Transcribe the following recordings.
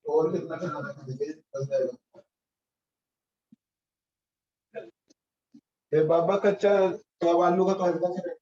और कितना करना है? ये बाबा कच्चा तो आलू का तो हल्का सा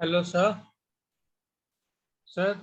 hello sir. Sir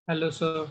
hello sir.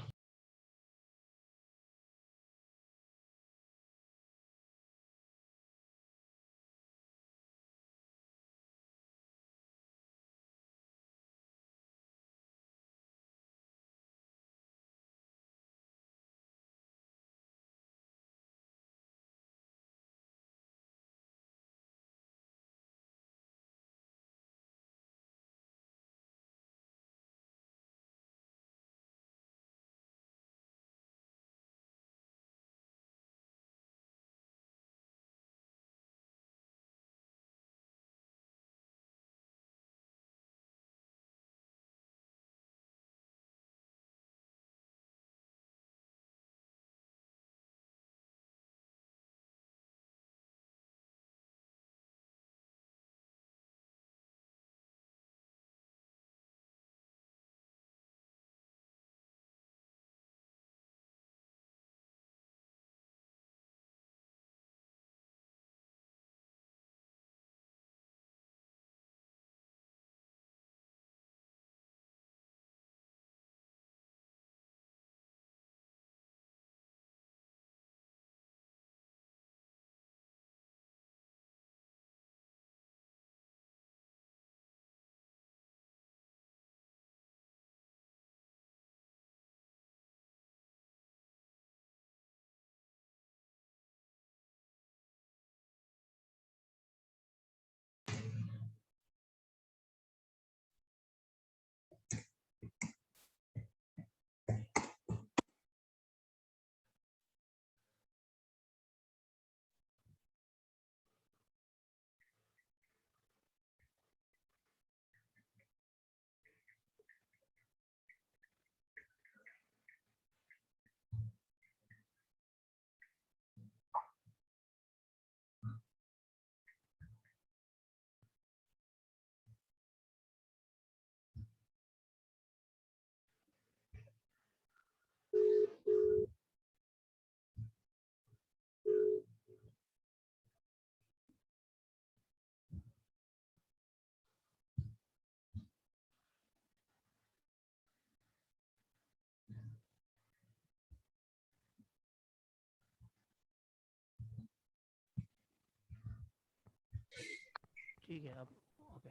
ठीक है अब ओके।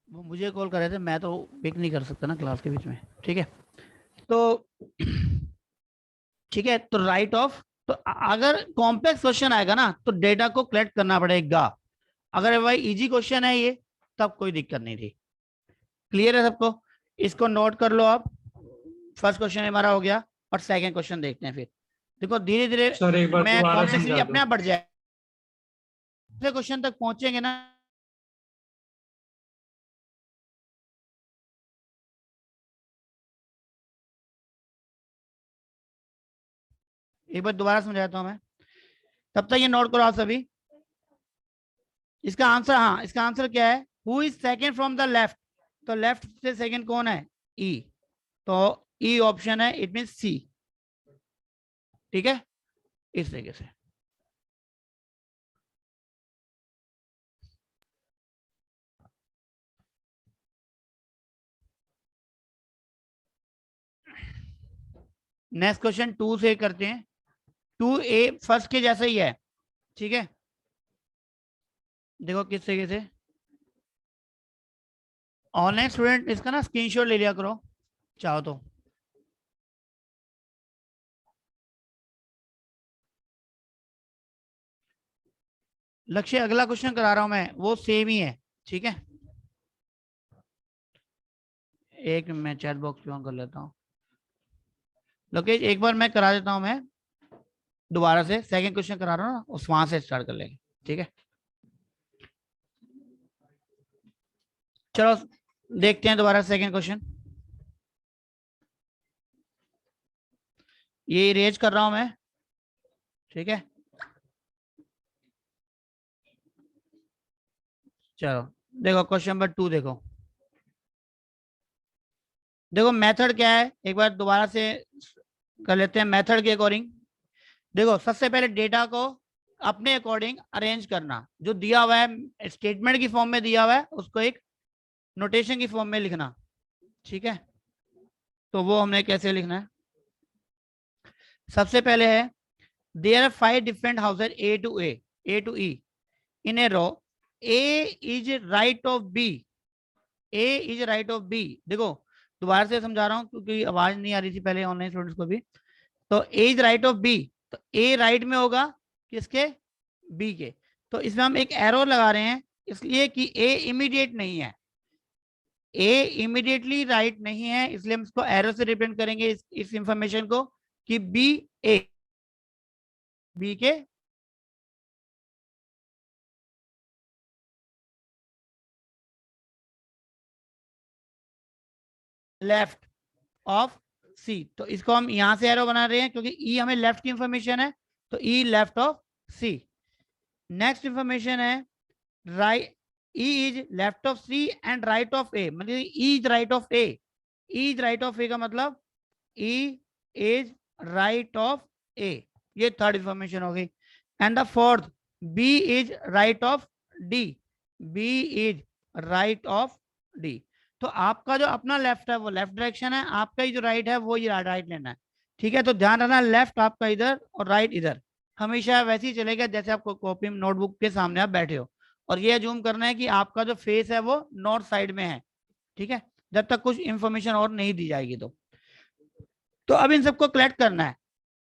वो मुझे कॉल कर रहे थे, मैं तो पिक नहीं कर सकता ना क्लास के बीच में। ठीक है तो ठीक है तो राइट ऑफ, तो अगर कॉम्प्लेक्स क्वेश्चन आएगा ना तो डेटा को कलेक्ट करना पड़ेगा। अगर भाई इजी क्वेश्चन है ये तब कोई दिक्कत नहीं थी। क्लियर है सबको? इसको नोट कर लो आप। फर्स्ट क्वेश्चन हमारा हो गया और सेकंड क्वेश्चन देखते हैं फिर। देखो धीरे धीरे सर एक बार मैं दोबारा कॉम्प्लेक्सिटी समझा अपने दो। आप बढ़ जाए, क्वेश्चन तक पहुंचेंगे ना। एक बार दोबारा समझाता हूं मैं, तब तक ये नोट करो आप सभी। इसका आंसर, हाँ इसका आंसर क्या है? Who is second from the left, तो लेफ्ट से सेकंड कौन है? ई, तो ई ऑप्शन है, इट मीन सी। ठीक है इस तरीके से। नेक्स्ट क्वेश्चन 2 से करते हैं। 2A फर्स्ट के जैसा ही है। ठीक है देखो किस तरीके से। ऑनलाइन स्टूडेंट इसका ना स्क्रीनशॉट ले लिया करो चाहो तो। लक्ष्य अगला क्वेश्चन करा रहा हूं मैं, वो सेम ही है। ठीक है एक मैं चैट बॉक्स ऑन कर लेता हूँ। लोकेश एक बार मैं करा देता हूं, मैं दोबारा से सेकंड क्वेश्चन करा रहा हूँ ना, उस वहां से स्टार्ट कर लेंगे। ठीक है चलो देखते हैं दोबारा सेकंड क्वेश्चन। ये इरेज कर रहा हूं मैं। ठीक है चलो देखो क्वेश्चन नंबर 2 देखो। देखो मेथड क्या है एक बार दोबारा से कर लेते हैं मेथड के अकॉर्डिंग। देखो सबसे पहले डेटा को अपने अकॉर्डिंग अरेंज करना, जो दिया हुआ है स्टेटमेंट की फॉर्म में दिया हुआ है उसको एक नोटेशन की फॉर्म में लिखना। ठीक है तो वो हमने कैसे लिखना है? सबसे पहले है there are 5 different houses A to E in a row, A is right of B, A is right of B. देखो दोबारा से समझा रहा हूं क्योंकि आवाज नहीं आ रही थी पहले ऑनलाइन स्टूडेंट्स को भी। तो A is right of B, तो ए राइट में होगा किसके? बी के। तो इसमें हम एक एरो लगा रहे हैं इसलिए कि ए इमीडिएट नहीं है, ए इमीडिएटली राइट नहीं है, इसलिए हम इसको एरो से रिप्रेजेंट करेंगे इस इंफॉर्मेशन को कि बी ए, बी के लेफ्ट ऑफ सी। तो इसको हम यहां से एरो बना रहे हैं क्योंकि ई हमें लेफ्ट की इंफॉर्मेशन है, तो E left of C. Next information है right, E is left of C and right of A, मतलब E is right of A, E is right of A का मतलब E is right of A. ये third information हो गई। And the fourth, B is right of D, B is right of D. तो आपका जो अपना लेफ्ट है वो लेफ्ट डायरेक्शन है, आपका ही जो राइट है वो ये राइट लेना है। ठीक है तो ध्यान रखना लेफ्ट आपका इधर और राइट इधर, हमेशा वैसे ही चलेगा जैसे आपको कॉपी नोटबुक के सामने आप बैठे हो। और ये अज्यूम करना है कि आपका जो फेस है वो नॉर्थ साइड में है। ठीक है जब तक कुछ इंफॉर्मेशन और नहीं दी जाएगी तो अब इन सबको कलेक्ट करना है।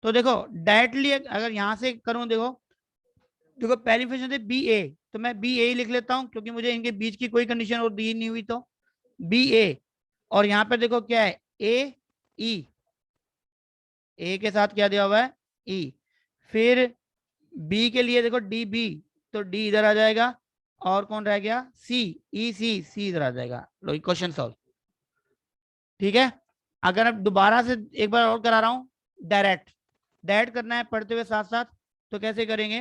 तो देखो डायरेक्टली अगर यहां से करूं, देखो देखो पहली इंफॉर्मेशन है बी ए, तो मैं बी ए लिख लेता हूं क्योंकि मुझे इनके बीच की कोई कंडीशन और दी नहीं हुई। तो बी ए, और यहाँ पे देखो क्या है? ए ई, ए के साथ क्या दिया हुआ है? ई। फिर बी के लिए देखो डी बी, तो डी इधर आ जाएगा, और कौन रह गया? सी, ई सी, सी इधर आ जाएगा। लो क्वेश्चन सॉल्व। ठीक है अगर अब दोबारा से एक बार और करा रहा हूं, डायरेक्ट डायरेक्ट करना है पढ़ते हुए साथ साथ, तो कैसे करेंगे?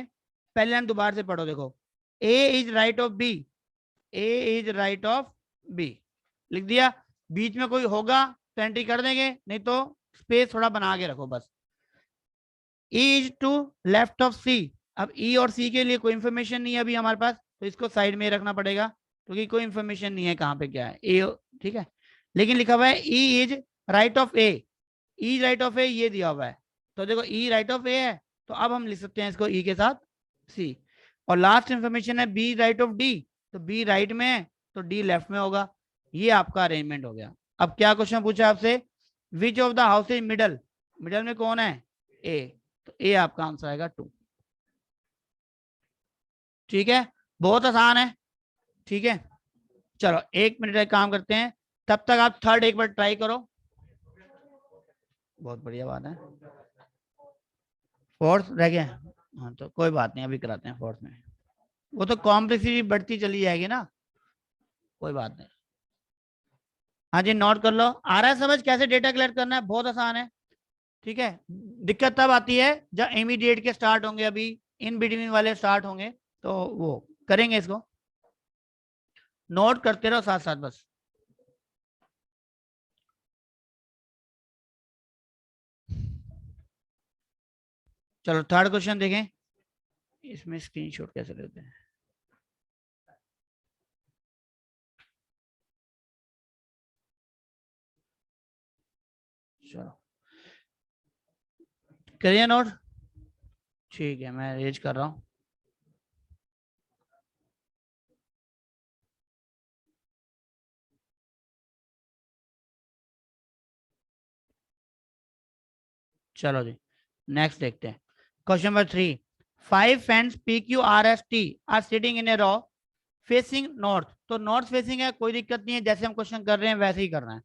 पहले हम दोबारा से पढ़ो। देखो A is right of B, A is right of B लिख दिया। बीच में कोई होगा तो एंट्री कर देंगे, नहीं तो स्पेस थोड़ा बना के रखो बस। E is to left of C, अब ई और सी के लिए कोई इंफॉर्मेशन नहीं है अभी हमारे पास, तो इसको साइड में रखना पड़ेगा क्योंकि कोई इंफॉर्मेशन नहीं है कहाँ पे क्या है ए। ठीक है लेकिन लिखा हुआ है E is right of A, E right of A ये दिया हुआ है, तो देखो ई राइट ऑफ ए है, तो अब हम लिख सकते हैं इसको ई के साथ सी। और लास्ट इंफॉर्मेशन है बी राइट ऑफ डी, तो बी राइट में है तो डी लेफ्ट में होगा। ये आपका अरेंजमेंट हो गया। अब क्या क्वेश्चन पूछा आपसे, विच of the house is middle, middle में कौन है, ए, तो ए आपका आंसर आएगा 2। ठीक है, बहुत आसान है। ठीक है, चलो 1 मिनट का काम करते हैं, तब तक आप थर्ड एक बार ट्राई करो। बहुत बढ़िया बात है, फोर्थ रह गया। हाँ तो कोई बात नहीं, अभी कराते हैं फोर्थ में, वो तो कॉम्प्लेक्सिटी बढ़ती चली जाएगी ना, कोई बात नहीं। हाँ जी, नोट कर लो, आ रहा है समझ कैसे डेटा कलेक्ट करना है, बहुत आसान है। ठीक है, दिक्कत तब आती है जब इमीडिएट के स्टार्ट होंगे, अभी इन बिटवीन वाले स्टार्ट होंगे तो वो करेंगे, इसको नोट करते रहो साथ साथ बस। चलो थर्ड क्वेश्चन देखें, इसमें स्क्रीनशॉट कैसे लेते हैं। चलो करिए नोट, ठीक है मैं रेज कर रहा हूँ। चलो जी नेक्स्ट देखते हैं, question number 3, 5 fans P Q R S T are sitting in a row facing north, तो नॉर्थ फेसिंग है, कोई दिक्कत नहीं है, जैसे हम क्वेश्चन कर रहे हैं वैसे ही करना है।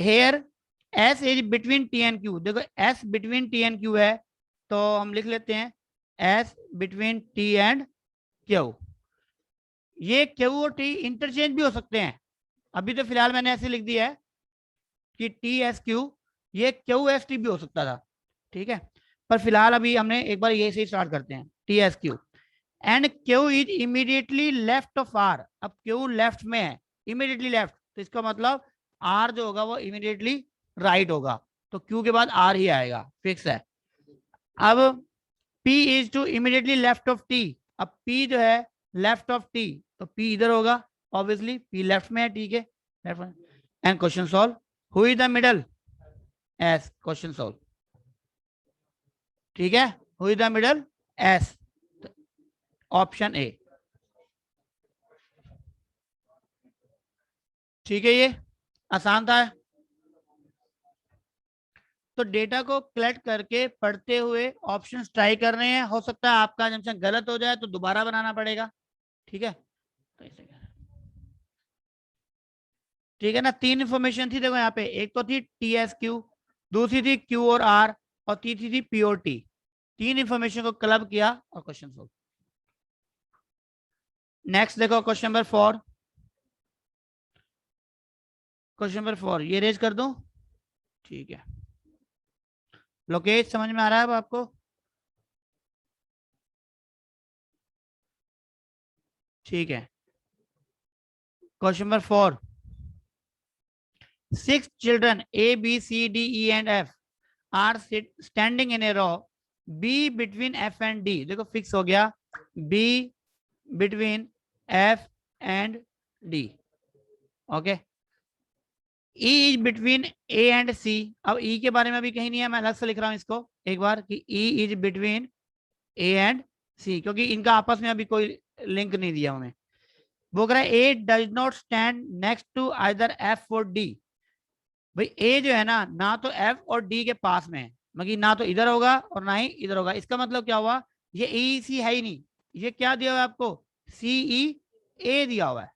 Here S is between T and Q, देखो S between T and Q है, तो हम लिख लेते हैं S between T and Q. ये क्यू और टी इंटरचेंज भी हो सकते हैं, अभी तो फिलहाल मैंने ऐसे लिख दिया है कि टी एस क्यू, ये क्यू एस टी भी हो सकता था। ठीक है, पर फिलहाल अभी हमने एक बार ये से स्टार्ट करते हैं, T S Q and Q is immediately left of R. अब क्यू लेफ्ट में है, इमीडिएटली लेफ्ट, तो इसका मतलब आर जो होगा वो इमीडिएटली राइट होगा, तो क्यू के बाद आर ही आएगा, फिक्स है। अब P is to immediately left of T, अब पी जो है लेफ्ट ऑफ टी, तो पी इधर होगा, ऑब्वियसली पी लेफ्ट में है, ठीक है लेफ्ट में। And question solve, who is the middle, S, question solve. ठीक है, who is the middle, S, option A. ठीक है, ये आसान था। तो डेटा को कलेक्ट करके पढ़ते हुए ऑप्शंस ट्राई कर रहे हैं, हो सकता है आपका जंक्शन गलत हो जाए तो दोबारा बनाना पड़ेगा। ठीक है, तो ऐसे ठीक है ना, 3 इंफॉर्मेशन थी देखो यहाँ पे, एक तो थी टी एस क्यू, दूसरी थी क्यू और आर, और तीसरी थी पी और टी। 3 इंफॉर्मेशन को क्लब किया और क्वेश्चन सोल्व। नेक्स्ट देखो क्वेश्चन नंबर 4, क्वेश्चन नंबर 4 ये रेज कर दूं, ठीक है। लोकेश समझ में आ रहा है अब आपको, ठीक है। Question number 4, 6 children A, B, C, D, E and F are standing in a row B between F and D, देखो फिक्स हो गया, B between F and D, okay. E is between A and C, अब E के बारे में अभी कहीं नहीं है, मैं अलग से लिख रहा हूं इसको एक बार कि E is between A and C, क्योंकि इनका आपस में अभी कोई लिंक नहीं दिया हमें। वो कह रहा है A does not stand next to either F or D, भाई ए जो है ना तो एफ और डी के पास में है, मगर ना तो इधर होगा और ना ही इधर होगा। इसका मतलब क्या हुआ, ये ई सी है ही नहीं, ये क्या दिया हुआ है आपको, सी ई ए दिया हुआ है।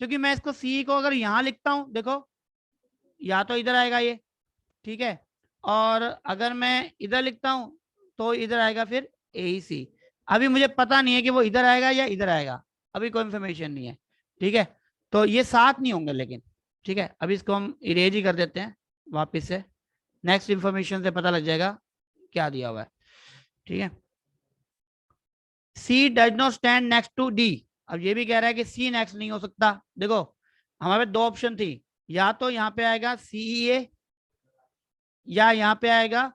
क्योंकि मैं इसको सी को अगर यहां लिखता हूं, देखो या तो इधर आएगा ये, ठीक है, और अगर मैं इधर लिखता हूं तो इधर आएगा फिर ए सी। अभी मुझे पता नहीं है कि वो इधर आएगा या इधर आएगा, अभी कोई इंफॉर्मेशन नहीं है, ठीक है। तो ये साथ नहीं होंगे लेकिन, ठीक है। अभी इसको हम इरेज ही कर देते हैं वापस से, नेक्स्ट इंफॉर्मेशन से पता लग जाएगा क्या दिया हुआ है, ठीक है। C does not stand next to D, अब ये भी कह रहा है कि सी नेक्स्ट नहीं हो सकता। देखो हमारे पास 2 ऑप्शन थी, या तो यहाँ पे आएगा सीई ए या यहाँ पे आएगा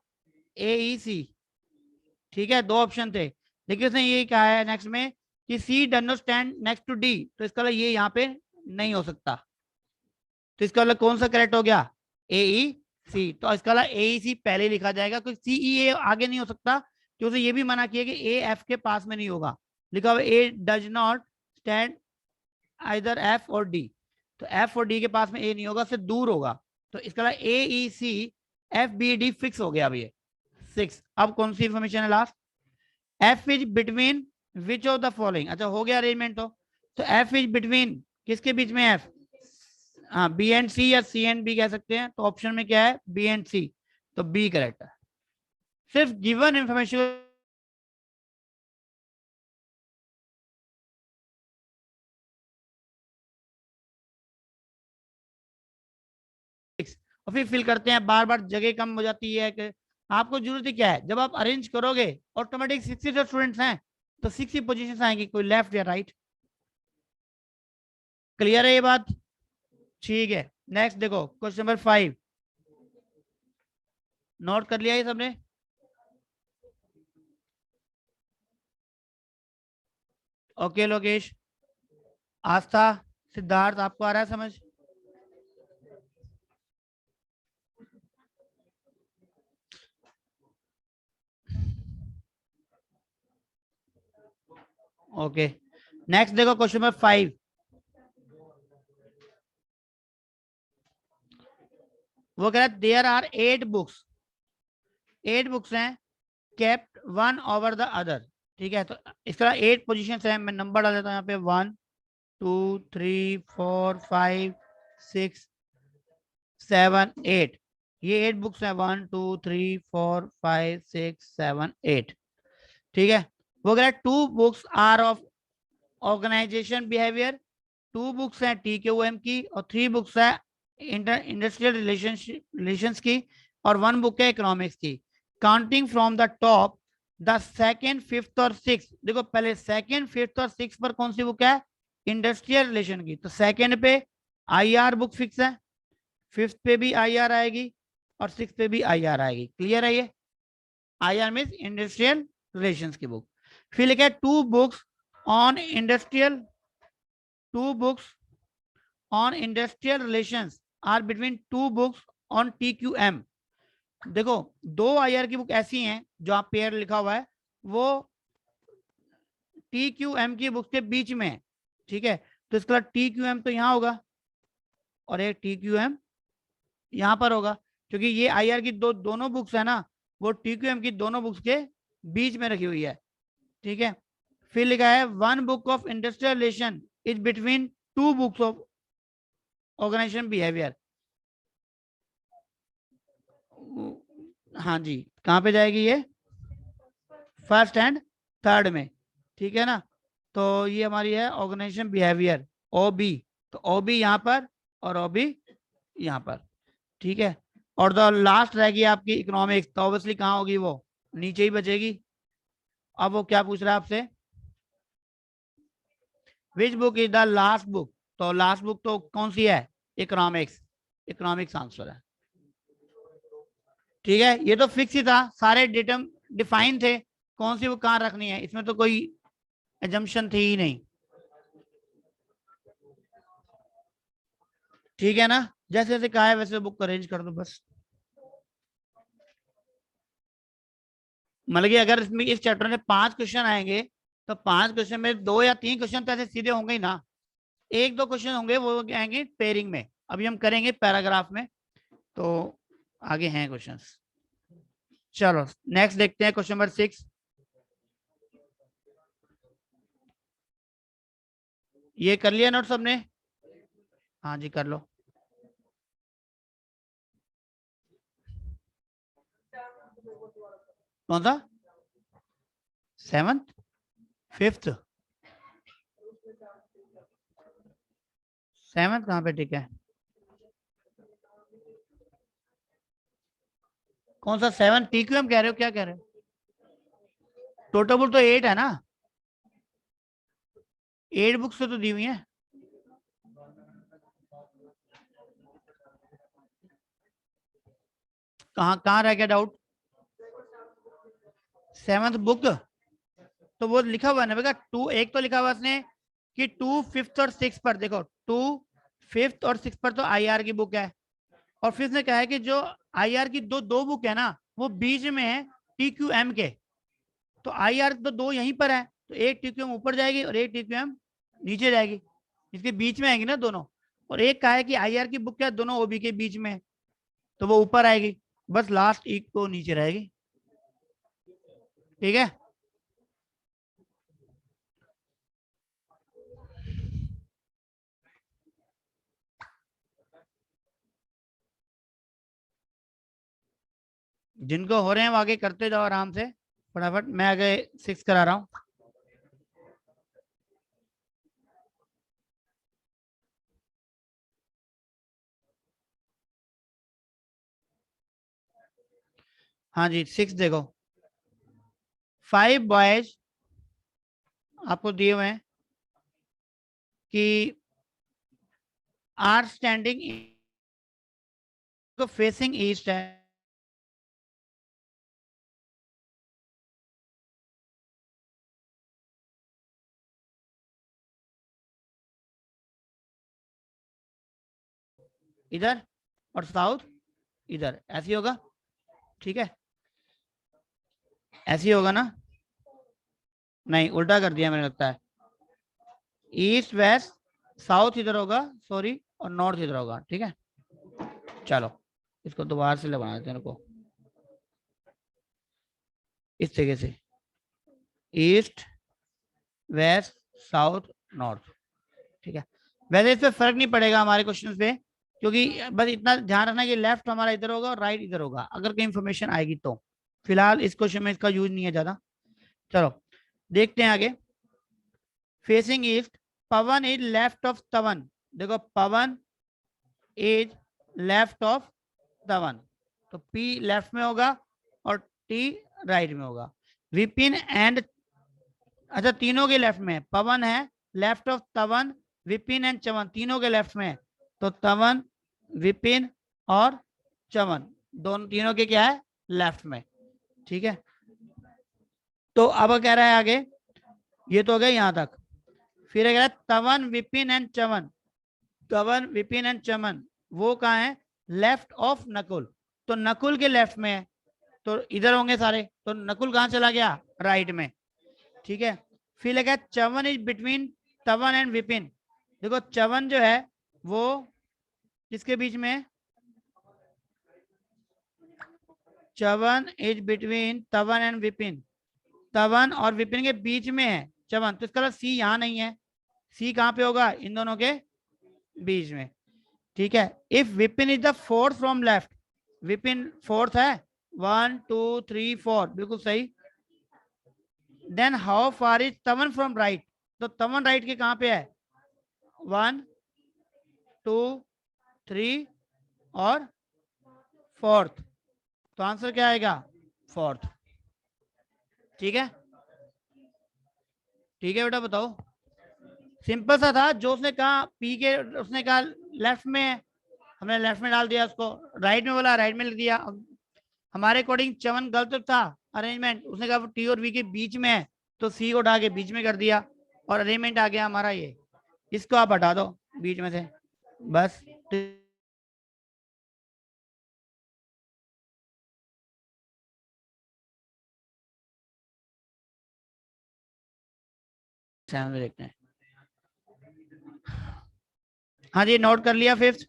ए ई सी, ठीक है, 2 ऑप्शन थे। लेकिन उसने ये कहा है नेक्स्ट में कि C does not stand next to D, तो इसका मतलब ये यहाँ पे नहीं हो सकता, तो इसका मतलब कौन सा करेक्ट हो गया, ए ई सी। तो इसका मतलब ए ई सी पहले लिखा जाएगा, क्योंकि सी ई ए आगे नहीं हो सकता, क्योंकि ये भी मना किया कि ए एफ के पास में नहीं होगा, लिखा हुआ A does not stand either F और डी, तो एफ और डी के पास में ए नहीं होगा, से दूर होगा, तो इसका A E C F B D fix हो गया अब ये 6। अब कौन सी इंफॉर्मेशन है last, F is between which of the following, अच्छा हो गया अरेंजमेंट, तो एफ इज बिटवीन किसके बीच में, एफ, हाँ बी एंड सी या सी एंड बी कह सकते हैं, तो ऑप्शन में क्या है बी एंड सी, तो बी करेक्ट है। सिर्फ गिवन इंफॉर्मेशन और फिर फिल करते हैं, बार बार जगह कम हो जाती है कि आपको जरूरत ही क्या है, जब आप अरेंज करोगे ऑटोमेटिक 60 स्टूडेंट्स हैं तो 60 पोजीशंस आएंगी, कोई लेफ्ट या राइट। क्लियर है ये बात, ठीक है। नेक्स्ट देखो क्वेश्चन नंबर 5, नोट कर लिया ये सबने, ओके लोकेश, आस्था, सिद्धार्थ, आपको आ रहा है समझ, ओके। नेक्स्ट देखो क्वेश्चन नंबर 5, वो कह रहा है देयर आर 8 बुक्स, 8 बुक्स हैं kept one over the other, ठीक है, तो इसका 8 पोजीशन है, मैं नंबर डाल देता हूँ यहाँ पे 1 2 3 4 5 6 7 8, ये 8 बुक्स हैं 1 2 3 4 5 6 7 8, ठीक है। वो कह रहा है 2 books are of organization behaviour, 2 books हैं TQM की, और 3 बुक्स है इंडस्ट्रियल रिलेशंस की, और 1 बुक है इकोनॉमिक्स की। Counting from the top the second, fifth और सिक्स, देखो पहले सेकंड, फिफ्थ और सिक्स पर कौन सी बुक है, इंडस्ट्रियल रिलेशन की, तो सेकंड पे IR बुक फिक्स है, फिफ्थ पे भी IR आएगी, और सिक्स पे भी IR आएगी। क्लियर है ये, IR मीन्स इंडस्ट्रियल रिलेशंस की बुक। फिर लिखा है 2 books on industrial, 2 books on industrial relations are between 2 books on TQM। देखो 2 IR की बुक ऐसी हैं जो आप पेयर लिखा हुआ है, वो TQM की बुक के बीच में है, ठीक है, तो इसका TQM तो यहाँ होगा और एक TQM यहाँ पर होगा, क्योंकि ये IR की दोनों बुक्स है ना, वो TQM की दोनों बुक्स के बीच में रखी हुई है, ठीक है। फिर लिखा है 1 book of industrial relation is between 2 books of organization behaviour, हाँ जी, कहाँ पे जाएगी ये, फर्स्ट एंड थर्ड में, ठीक है ना, तो ये हमारी है ऑर्गेनाइजेशन बिहेवियर OB, तो OB यहाँ पर और OB यहाँ पर, ठीक है। और द लास्ट रहेगी आपकी इकोनॉमिक्स, तो ऑब्वियसली कहाँ होगी, वो नीचे ही बचेगी। अब वो क्या पूछ रहा है आपसे, which book is the last book, तो लास्ट बुक तो कौन सी है, इकोनॉमिक्स, इकोनॉमिक्स आंसर है, ठीक है। ये तो फिक्स ही था, सारे डेटम डिफाइन थे, कौन सी बुक कहाँ रखनी है, इसमें तो कोई एजम्पशन थी ही नहीं, ठीक है ना, जैसे जैसे कहा है वैसे बुक अरेंज कर दो बस। मतलब कि अगर इसमें इस चैप्टर में 5 क्वेश्चन आएंगे तो 5 क्वेश्चन में 2 या 3 क्वेश्चन तो ऐसे सीधे होंगे ही ना, 1-2 क्वेश्चन होंगे वो आएंगे पेयरिंग में, अभी हम करेंगे पैराग्राफ में, तो आगे हैं क्वेश्चंस। चलो नेक्स्ट देखते हैं क्वेश्चन नंबर 6, ये कर लिया नोट सबने, हाँ जी कर लो। कौन सा 7th 5th 7th कहाँ पे, ठीक है, कौन सा 7 TQM कह रहे हो, क्या कह रहे हो, टोटल बुक तो 8 है ना, 8 बुक्स तो दी हुई है, कहाँ कहाँ रह गया डाउट, 7th बुक तो वो लिखा हुआ है ना बेटा, 2 एक तो लिखा हुआ इसने कि 2 5th और 6 पर, देखो 2 5th और 6 पर तो IR की बुक है, और फिर इसने कहा है कि जो IR की दो बुक है ना वो बीच में है TQM के, तो IR तो 2 यहीं पर है, तो एक TQM ऊपर जाएगी और एक TQM नीचे जाएगी, इसके बीच में आएगी ना दोनों। और एक कहा है कि IR की बुक क्या दोनों OB के बीच में, तो वो ऊपर आएगी, बस लास्ट एक को नीचे रहेगी। ठीक है, जिनको हो रहे हैं वो आगे करते जाओ आराम से फटाफट, मैं आगे 6 करा रहा हूँ। हाँ जी 6 देखो, 5 बॉयज आपको दिए हुए हैं कि आर स्टैंडिंग फेसिंग ईस्ट है, इधर, और साउथ इधर, ऐसे ही होगा। ठीक है, ऐसे ही होगा ना, नहीं उल्टा कर दिया मैंने लगता है, ईस्ट वेस्ट साउथ इधर होगा, सॉरी, और नॉर्थ इधर होगा। ठीक है, चलो इसको दोबारा से लगाना देते हैं को, इस तरीके से ईस्ट वेस्ट साउथ नॉर्थ। ठीक है, वैसे इससे फर्क नहीं पड़ेगा हमारे क्वेश्चन पे, क्योंकि बस इतना ध्यान रखना कि लेफ्ट हमारा इधर होगा और राइट इधर होगा, अगर कोई इंफॉर्मेशन आएगी तो। फिलहाल इस क्वेश्चन में इसका यूज नहीं है ज्यादा। चलो देखते हैं आगे। Facing east, Pawan is left of तवन, देखो पवन इज लेफ्ट ऑफ तवन, तो P लेफ्ट में होगा और T राइट में होगा। विपिन एंड, अच्छा तीनों के लेफ्ट में, पवन है लेफ्ट ऑफ तवन, विपिन एंड चमन तीनों के लेफ्ट में है, तो तवन विपिन और चमन दोनों तीनों के क्या है लेफ्ट में। ठीक है, तो अब कह रहा है आगे, ये तो हो गया यहां तक, फिर कह रहा है तवन विपिन एंड चमन, तवन विपिन एंड चमन वो कहाँ है लेफ्ट ऑफ नकुल, तो नकुल के लेफ्ट में है, तो इधर होंगे सारे, तो नकुल कहाँ चला गया राइट में। ठीक है, फिर लगा चवन इज बिटवीन तवन एंड विपिन, देखो चवन जो है वो किसके बीच में है, चवन इज बिटवीन तवन एंड विपिन, तवन और विपिन के बीच में है चवन, तो इसका मतलब सी यहाँ नहीं है, सी कहाँ पे होगा इन दोनों के बीच में। ठीक है, if Vipin is the fourth from left, Vipin fourth है 1 2 3 4 बिल्कुल सही, देन हाउ फार इज तवन फ्रॉम राइट, तो तवन राइट के कहां पे है 1 2 3 और फोर्थ, तो आंसर क्या आएगा फोर्थ। ठीक है, ठीक है बेटा बताओ, सिंपल सा था, जो उसने कहा पी के, उसने कहा लेफ्ट में है, हमने लेफ्ट में डाल दिया उसको, राइट में बोला राइट में लिख दिया। हमारे अकॉर्डिंग चवन गलत था अरेंजमेंट, उसने कहा टी और वी के बीच में है, तो सी को उठा के बीच में कर दिया और अरेंजमेंट आ गया हमारा ये, इसको आप हटा दो बीच में से बस। देखते हैं, हाँ जी नोट कर लिया, फिफ्थ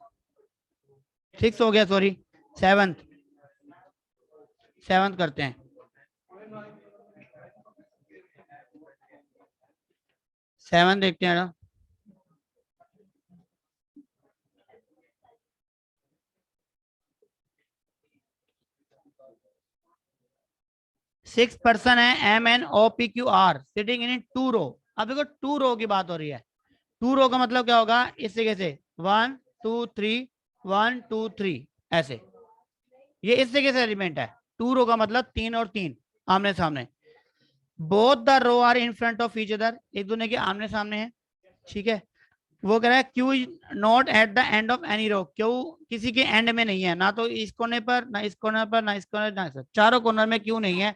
6 हो गया, सॉरी सेवंथ, सेवंथ करते हैं, सेवन देखते हैं ना। सिक्स पर्सन है MNOPQR सिटिंग इन 2 रो, अब देखो 2 रो की बात हो रही है, 2 रो का मतलब क्या होगा इस तरीके से 1 2 3 1 2 3 ऐसे, ये इस तरीके से एलिमेंट है, 2 रो का मतलब 3 और 3 आमने सामने, both the row are in front of each other, एक दूसरे के आमने सामने है। ठीक है, वो कह रहा है Q is not at the end of any row, Q किसी के एंड में नहीं है, ना तो इस कोने पर ना इस कोने पर ना इस कोने ना इस, चारों कॉर्नर में क्यू नहीं है,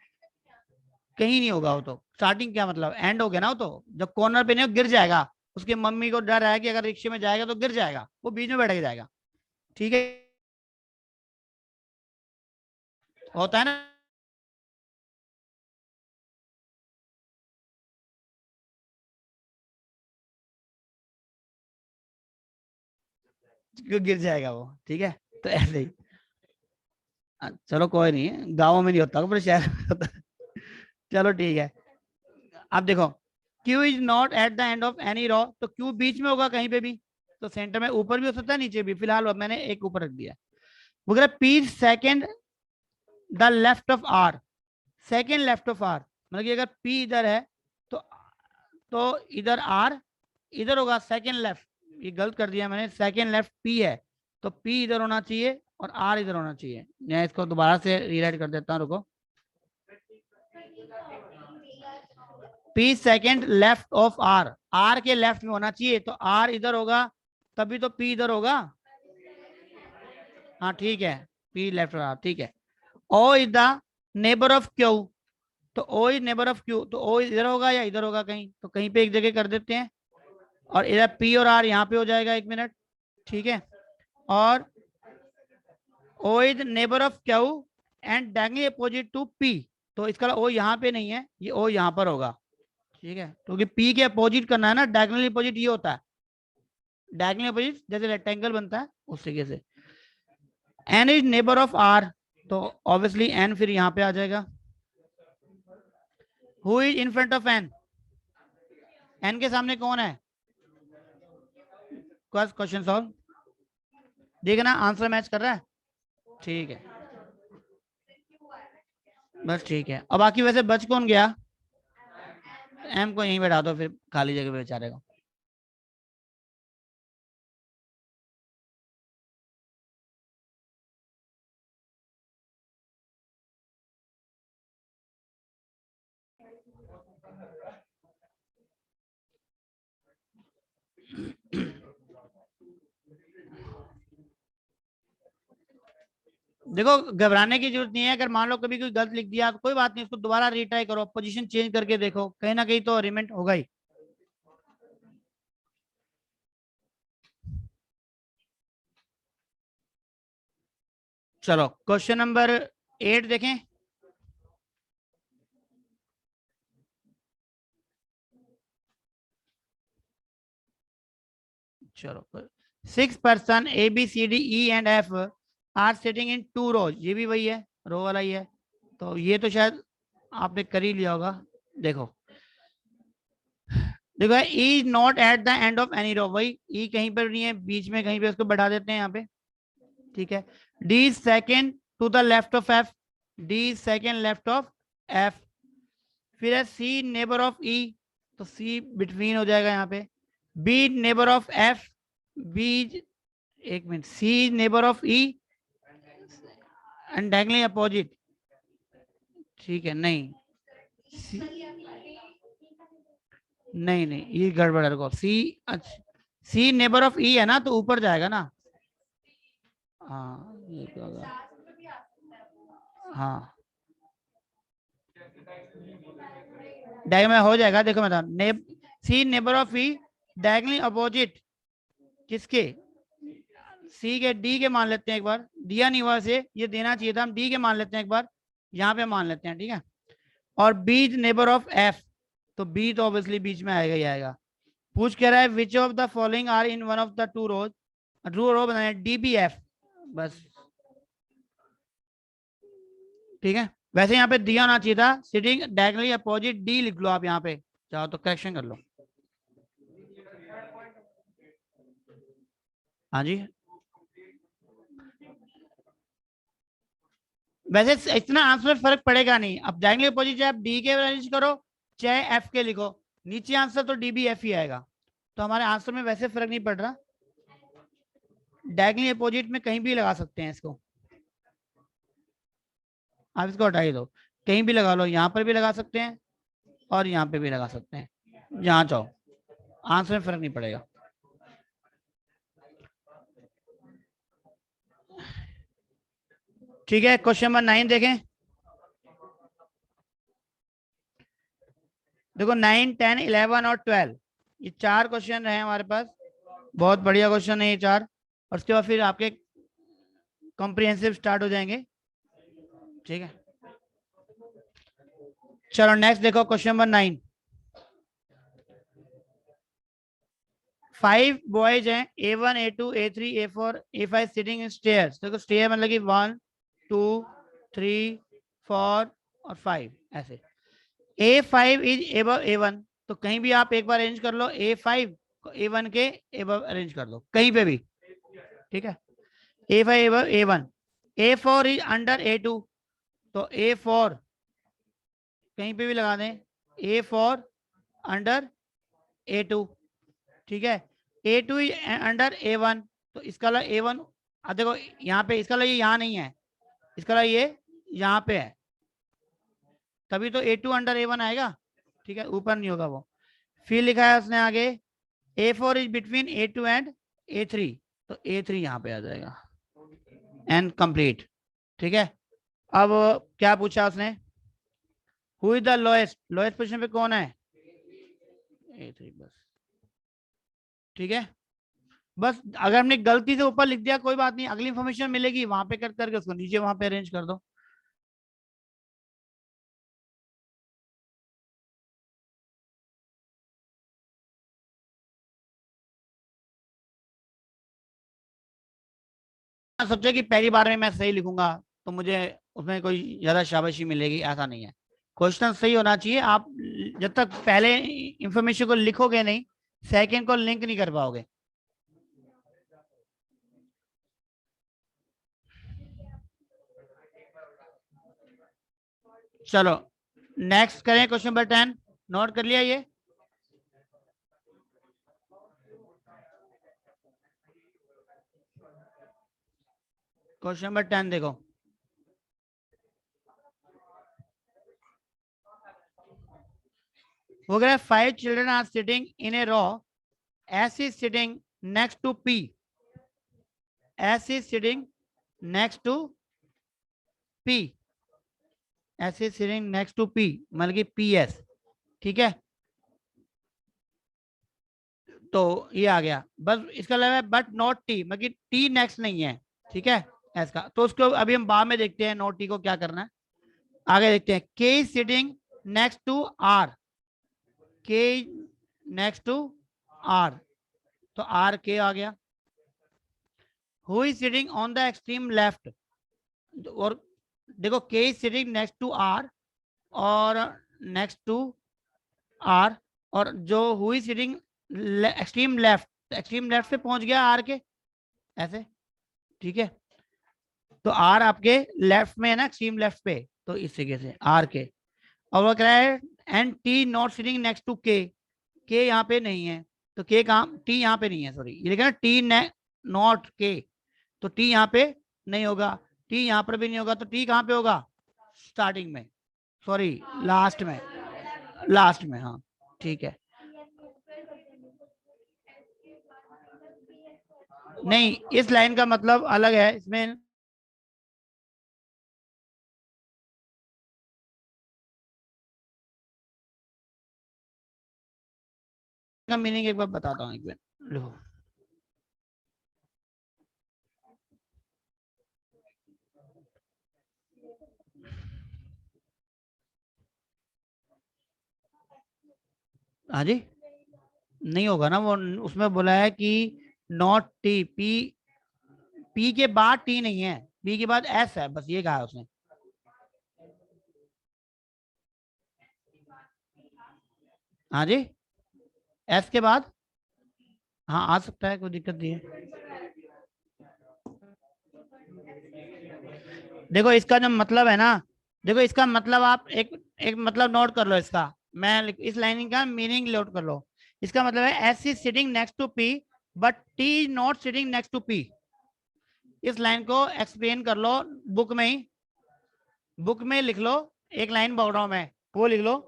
कहीं नहीं होगा वो, तो स्टार्टिंग क्या मतलब एंड हो गया ना, वो तो जब कॉर्नर पे नहीं हो गिर जाएगा, उसकी मम्मी को डर है कि अगर रिक्शे में जाएगा तो गिर जाएगा, वो बीच में बैठ के जाएगा। ठीक है, होता है ना। गिर जाएगा वो, ठीक है। तो ऐसे ही चलो कोई नहीं है, गाँव में नहीं होता पर शहर में होता है। चलो ठीक है। अब देखो Q is not at the end of any row, तो Q बीच में होगा कहीं पे भी, तो सेंटर में ऊपर भी हो सकता है नीचे भी, फिलहाल मैंने एक ऊपर रख दिया। वो कह रहा P second the left of R, second left of R, मतलब कि अगर P इधर है तो इधर R इधर होगा सेकेंड लेफ्ट, ये गलत कर दिया मैंने, सेकेंड लेफ्ट P है तो P इधर होना चाहिए और R इधर होना चाहिए। मैं इसको दोबारा से रीराइट कर देता हूँ, रुको। P second left of R, R के लेफ्ट में होना चाहिए, तो R इधर होगा तभी तो P इधर होगा। हाँ ठीक है, P लेफ्ट और R, ठीक है। O is the neighbour of Q, तो O is neighbour of Q, तो O इधर होगा या इधर होगा कहीं, तो कहीं पे एक जगह कर देते हैं, और इधर P और R यहाँ पे हो जाएगा, एक मिनट, ठीक है। और O is neighbour of Q and diagonally opposite to P, तो इसका O यहाँ पे नहीं है, ये O यहाँ पर होगा, ठीक है, क्योंकि P के अपोजिट करना है ना, डायगोनली अपोजिट ये होता है, डायगोनली अपोजिट जैसे रेक्टेंगल बनता है उस तरीके से। N is neighbour of R, तो ऑब्वियसली N फिर यहाँ पे आ जाएगा। Who is in front of N, N के सामने कौन है, क्वेश्चन सॉल्व, देखना आंसर मैच कर रहा है, ठीक है, बस ठीक है। अब बाकी वैसे बच कौन गया, M को यहीं बैठा दो फिर खाली जगह पे बेचारे को। देखो घबराने की जरूरत नहीं है, अगर मान लो कभी कोई गलत लिख दिया तो कोई बात नहीं, उसको दोबारा रिट्राई करो, पोजीशन चेंज करके देखो, कहीं ना कहीं तो अरेंजमेंट होगा ही। चलो क्वेश्चन नंबर 8 देखें। चलो 6 person ABCDE and F are sitting in 2 rows, ये भी वही है, रो वाला ही है, तो ये तो शायद आपने कर ही लिया होगा। देखो देखो E is not at the end of any row, वही E कहीं पर नहीं है, बीच में कहीं पे उसको बैठा देते हैं यहाँ पे, ठीक है। D is second to the left of F, D is second left of F, फिर है C नेबर ऑफ E, तो C बिटवीन हो जाएगा यहाँ पे, B neighbour of F, B एक minute, C neighbour of E and diagonally opposite, ठीक है, नहीं C, नहीं ये गड़बड़ है, रुको, C अच्छा C नेबर ऑफ E है ना, तो ऊपर जाएगा ना, हाँ ये क्या होगा, हाँ डायगोनल में हो जाएगा, देखो मैं C neighbour of E diagonally opposite किसके, C के D के मान लेते हैं एक बार, दिया नहीं हुआ से, ये देना चाहिए था, हम D के मान लेते हैं एक बार, यहाँ पे मान लेते हैं, ठीक है। और B नेबर ऑफ F, तो B तो ऑब्वियसली बीच में आएगा ही आएगा। पूछ कह रहा है which of the following are in one of the two rows, two row बनाए DBF, बस ठीक है। वैसे यहाँ पे दिया होना चाहिए था सिटिंग डायगोनली अपोजिट D, लिख लो आप यहाँ पे चाहो तो करेक्शन कर लो, हाँ जी। वैसे इतना आंसर में फर्क पड़ेगा नहीं, अब डायगोनली अपोजिट चाहे आप D के अरेंज करो चाहे F के लिखो, नीचे आंसर तो DBF ही आएगा, तो हमारे आंसर में वैसे फर्क नहीं पड़ रहा, डायगोनली अपोजिट में कहीं भी लगा सकते हैं इसको, आप इसको हटाई दो, कहीं भी लगा लो, यहाँ पर भी लगा सकते हैं और यहाँ पे भी लगा सकते हैं, जहाँ चाहो, आंसर में फर्क नहीं पड़ेगा। ठीक है, क्वेश्चन नंबर 9 देखें। देखो 9, 10, 11 और 12, ये 4 क्वेश्चन रहे हमारे पास, बहुत बढ़िया क्वेश्चन है ये 4, और उसके बाद फिर आपके कॉम्प्रिहेंसिव स्टार्ट हो जाएंगे, ठीक है। चलो नेक्स्ट देखो क्वेश्चन नंबर 9, 5 बॉयज हैं, A1 A2 A3 A4 A5 sitting in stairs. देखो स्टेयर मतलब कि 1 2 3 4 और 5 ऐसे। A5 इज एबव A1, तो कहीं भी आप एक बार अरेंज कर लो, A5 को A1 के एबव अरेंज कर दो कहीं पे भी, ठीक है। A5 above A1, A4 is under A2, तो A4 कहीं पे भी लगा दें, A4 अंडर A2, ठीक है। A2 इज अंडर A1, तो इसका वाला A1, अब देखो यहाँ पे इसका वाला ये यहाँ नहीं है, इसका वाला ये यहाँ पे है, तभी तो A2 अंडर A1 आएगा, ठीक है, ऊपर नहीं होगा वो। फिर लिखा है उसने आगे A4 is between A2 and A3, तो A3 यहाँ पे आ जाएगा एंड कंप्लीट, ठीक है। अब क्या पूछा उसने, who is the lowest, lowest position पे कौन है, A3 बस, ठीक है। बस अगर हमने गलती से ऊपर लिख दिया कोई बात नहीं, अगली इंफॉर्मेशन मिलेगी वहां पे कर करके उसको नीचे वहां पे अरेंज कर दो। सोचे कि पहली बार में मैं सही लिखूंगा तो मुझे उसमें कोई ज्यादा शाबाशी मिलेगी, ऐसा नहीं है। क्वेश्चन सही होना चाहिए, आप जब तक पहले इंफॉर्मेशन को लिखोगे नहीं, सेकंड को लिंक नहीं कर पाओगे। चलो नेक्स्ट करें, क्वेश्चन नंबर 10, नोट कर लिया ये। क्वेश्चन नंबर 10 देखो, वो कह रहा है 5 children are sitting in a row, S is sitting next to P, S is sitting next to P, S is sitting next to P मतलब कि PS, ठीक है। तो ये आ गया, बस इसका लगा है बट नॉट T, मतलब कि T नेक्स्ट नहीं है, ठीक है S का, तो उसको अभी हम बाद में देखते हैं नॉट T को क्या करना है, आगे देखते हैं। K is sitting next to R, K next to R, तो R K आ गया। Who is sitting on the extreme left, और देखो K is sitting next to R और next to R, और जो who is sitting extreme left, extreme left पे पहुंच गया R के ऐसे, ठीक है। तो R आपके लेफ्ट में है ना, एक्सट्रीम लेफ्ट पे, तो इस तरीके से R के। और वो कह रहा है and T not sitting next to K, K यहाँ पे नहीं है, तो K कहाँ, T यहाँ पे नहीं है, सॉरी ये लिखा ना T नॉट K, तो T यहाँ पे नहीं होगा, T यहाँ पर भी नहीं होगा, तो T कहाँ पे होगा, स्टार्टिंग में, सॉरी लास्ट में, लास्ट में, हाँ ठीक है। नहीं इस लाइन का मतलब अलग है, इसमें का मीनिंग एक बार बताता हूँ, एक मिनट लिखो। हाँ जी, नहीं होगा ना वो, उसमें बोला है कि नॉट टी, पी, पी के बाद टी नहीं है, पी के बाद एस है, बस ये कहा है उसने। हाँ जी, एस के बाद हाँ आ सकता है, कोई दिक्कत नहीं है। देखो इसका जो मतलब है ना, देखो इसका मतलब आप एक एक मतलब नोट कर लो इसका, मैं इस लाइन का मीनिंग नोट कर लो। इसका मतलब है S is sitting next to P but T is not sitting next to P. इस लाइन को एक्सप्लेन कर लो बुक में ही, बुक में लिख लो, एक लाइन बोल रहा हूं मैं, वो लिख लो।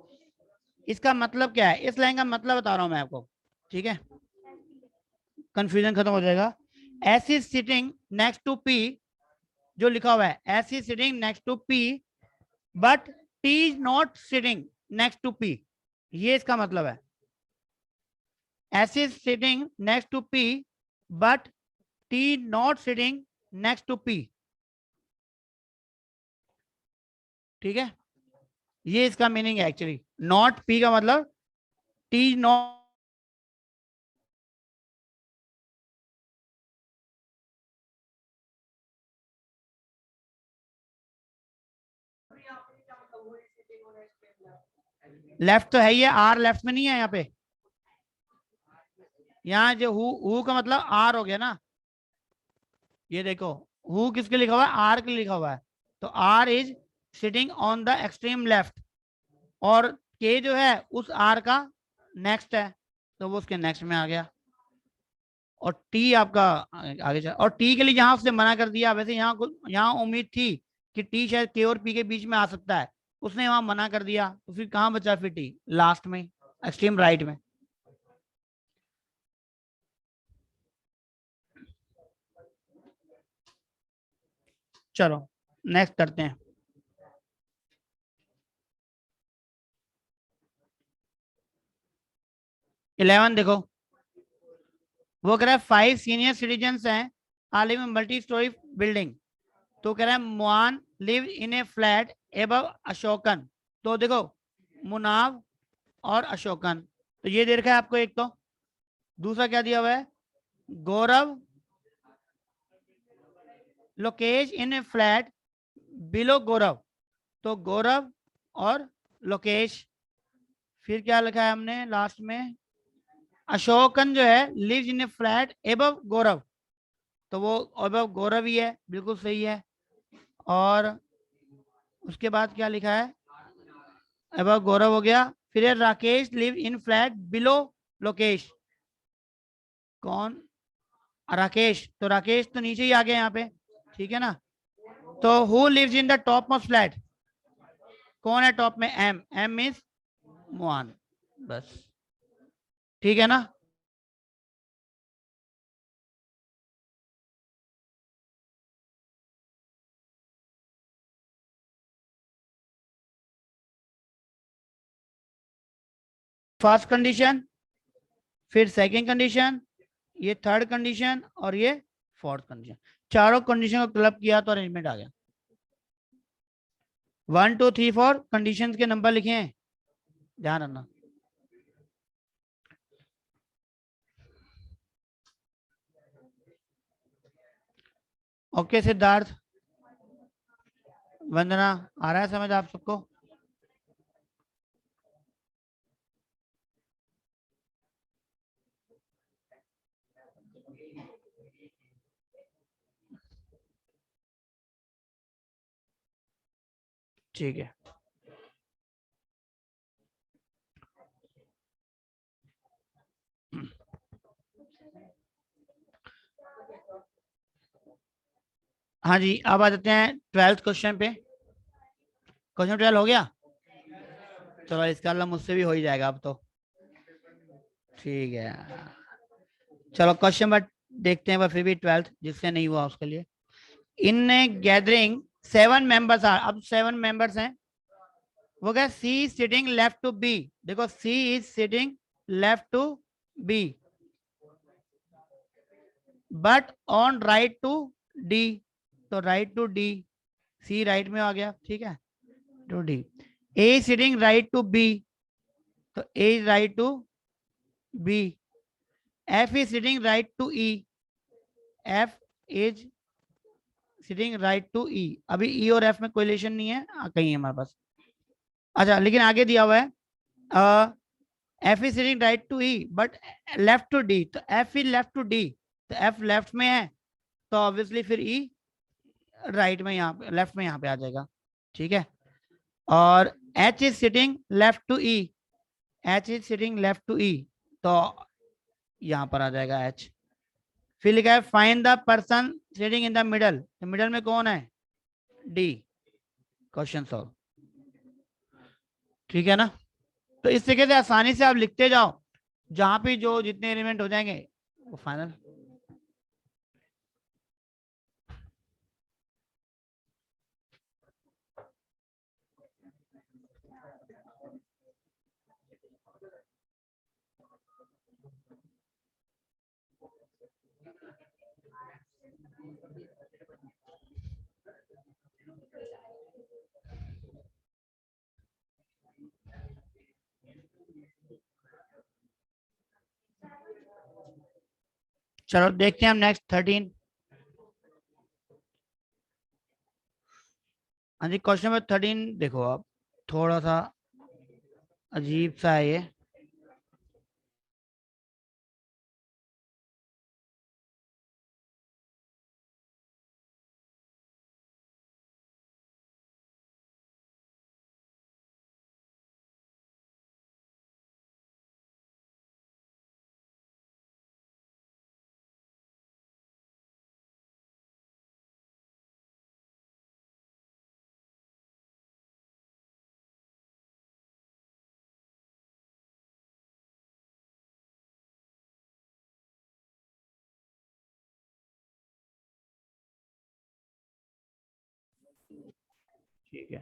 इसका मतलब क्या है, इस लाइन का मतलब बता रहा हूं मैं आपको, ठीक है, कंफ्यूजन खत्म हो जाएगा। S is sitting next to P, जो लिखा हुआ है S is sitting next to P but T is not sitting next to P, ये इसका मतलब है। S is sitting next to P but T not sitting next to P, ठीक है, ये इसका मीनिंग है एक्चुअली। नॉट पी का मतलब टी नॉट लेफ्ट तो है ही है, आर लेफ्ट में नहीं है यहाँ पे। यहाँ जो हु का मतलब आर हो गया ना, ये देखो हु किसके लिखा हुआ है, आर के लिखा हुआ है, तो R is sitting on the extreme left, और के जो है उस आर का नेक्स्ट है, तो वो उसके नेक्स्ट में आ गया। और टी आपका आगे चल, और टी के लिए जहां उसने मना कर दिया, वैसे यहाँ उम्मीद थी कि टी शायद के और पी के बीच में आ सकता है, उसने वहां मना कर दिया, तो फिर कहां बचा फिर टी, लास्ट में एक्सट्रीम राइट में। चलो नेक्स्ट करते हैं। इलेवन देखो, वो कह रहा है 5 सीनियर सिटीजन्स हैं are live in multi storey building, तो कह रहा है मुआन live in a flat above अशोकन। तो देखो मुनाव और अशोकन, तो ये दे रखा है आपको एक, तो दूसरा क्या दिया हुआ है, गौरव लोकेश इन ए फ्लैट बिलो गौरव, तो गौरव और लोकेश। फिर क्या लिखा है हमने लास्ट में, अशोकन जो है lives in a flat above Gaurav, तो वो एबव गौरव ही है, बिल्कुल सही है। और उसके बाद क्या लिखा है, एबव गौरव हो गया। फिर है Rakesh live in flat below Lokesh, कौन, राकेश, तो राकेश तो नीचे ही आ गया यहाँ पे, ठीक है ना। तो who lives in the top most flat, कौन है टॉप में, एम, एम मीन्स मुआन, बस ठीक है ना। फर्स्ट कंडीशन, फिर सेकंड कंडीशन, ये थर्ड कंडीशन, और ये फोर्थ कंडीशन, चारों कंडीशन को क्लब किया तो अरेंजमेंट आ गया। 1 2 3 4 कंडीशंस के नंबर लिखे हैं, ध्यान रखना। ओके सिद्धार्थ, वंदना, आ रहा है समझ आप सबको। ठीक है, हाँ जी, अब आ जाते हैं 12th क्वेश्चन पे। क्वेश्चन 12 हो गया, चलो इसका अल्लाह मुझसे भी हो ही जाएगा अब तो, ठीक है। चलो क्वेश्चन नंबर देखते हैं, पर फिर भी 12th जिससे नहीं हुआ उसके लिए। इन गैदरिंग 7 मेंबर्स आर, अब 7 मेंबर्स हैं, वो क्या, C sitting left to B, देखो C is sitting left to B but on right to D, तो right to D, C right में आ गया, ठीक है, to D. A sitting right to B, तो A is right to B. F is sitting right to E, F is sitting right to E. अभी E और F में कोई रिलेशन नहीं है, कहीं है हमारे पास, अच्छा, लेकिन आगे दिया हुआ है F is sitting right to E but left to D, तो F is left to D, तो एफ लेफ्ट में है, तो ऑब्वियसली फिर ई राइट में, यहाँ पे लेफ्ट में यहाँ पे आ जाएगा, ठीक है। और H is sitting left to E, H is sitting left to E, तो यहाँ पर आ जाएगा एच। फिर लिखा है find the person sitting in the middle, तो मिडल में कौन है, डी। क्वेश्चन सॉल्व, ठीक है ना। तो इस तरीके से आसानी से आप लिखते जाओ, जहां पे जो जितने एलिमेंट हो जाएंगे वो फाइनल। चलो देखते हैं हम नेक्स्ट 13। हाँ जी, क्वेश्चन नंबर 13 देखो आप, थोड़ा सा अजीब सा है ये। ठीक है,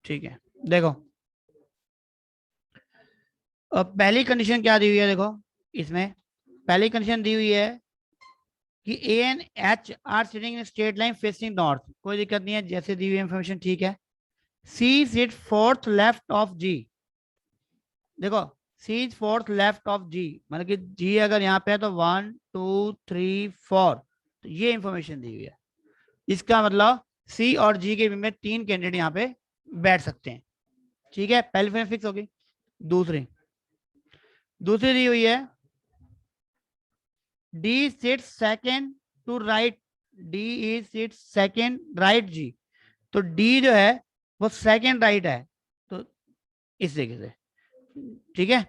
ठीक है। देखो, अब पहली कंडीशन क्या दी हुई है, देखो इसमें पहली कंडीशन दी हुई है कि A and H R sitting in straight line facing north, कोई दिक्कत नहीं है, जैसे दी हुई इंफॉर्मेशन ठीक है। सी सिट फोर्थ लेफ्ट ऑफ जी, देखो C is fourth left of जी, मतलब कि जी अगर यहाँ पे है तो 1 2 3 4, तो ये इंफॉर्मेशन दी हुई है। इसका मतलब सी और जी के बीच में 3 कैंडिडेट यहाँ पे बैठ सकते हैं। ठीक है, पहली फ्रेम फिक्स होगी। दूसरी दूसरी दी हुई है D sits second to right, D is sits second right G, तो डी जो है वो सेकेंड राइट है, तो इस तरीके से। ठीक है,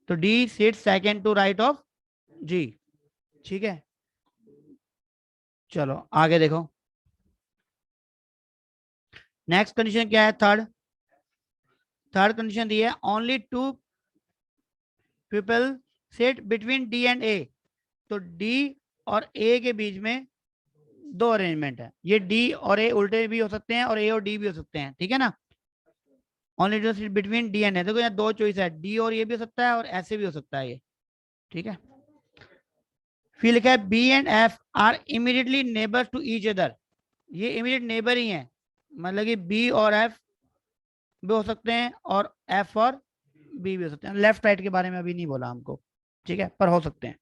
तो D sits second to right of G. ठीक है, चलो आगे देखो। नेक्स्ट कंडीशन क्या है, थर्ड कंडीशन दी है only 2 people sit between D and A, तो डी और ए के बीच में 2 अरेंजमेंट है, ये डी और ए उल्टे भी हो सकते हैं और ए और डी भी हो सकते हैं। ठीक है ना, only two sit between D and A, देखो यहाँ 2 चॉइस है, डी और ये भी हो सकता है और ऐसे भी हो सकता है ये। ठीक है, फिर लिखा है B and F are immediately neighbour to each other, ये इमीडिएट नेबर ही है, मतलब कि बी और एफ भी हो सकते हैं और एफ और बी भी हो सकते हैं। लेफ्ट राइट के बारे में अभी नहीं बोला हमको, ठीक है, पर हो सकते हैं।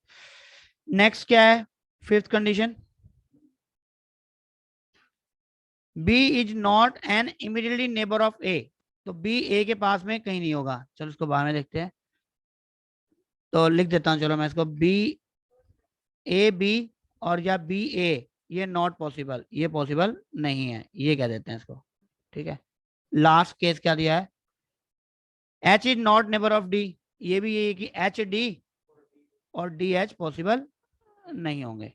नेक्स्ट क्या है, fifth condition, B is not an immediately neighbour of A, तो बी ए के पास में कहीं नहीं होगा। चलो इसको बाद में देखते हैं, तो लिख देता हूं, चलो मैं इसको बी ए बी और या बी ए, ये नॉट पॉसिबल, ये पॉसिबल नहीं है, ये कह देते हैं इसको। ठीक है, लास्ट केस क्या दिया है, H is not neighbour of D, ये भी ये कि एच डी और डी एच पॉसिबल नहीं होंगे।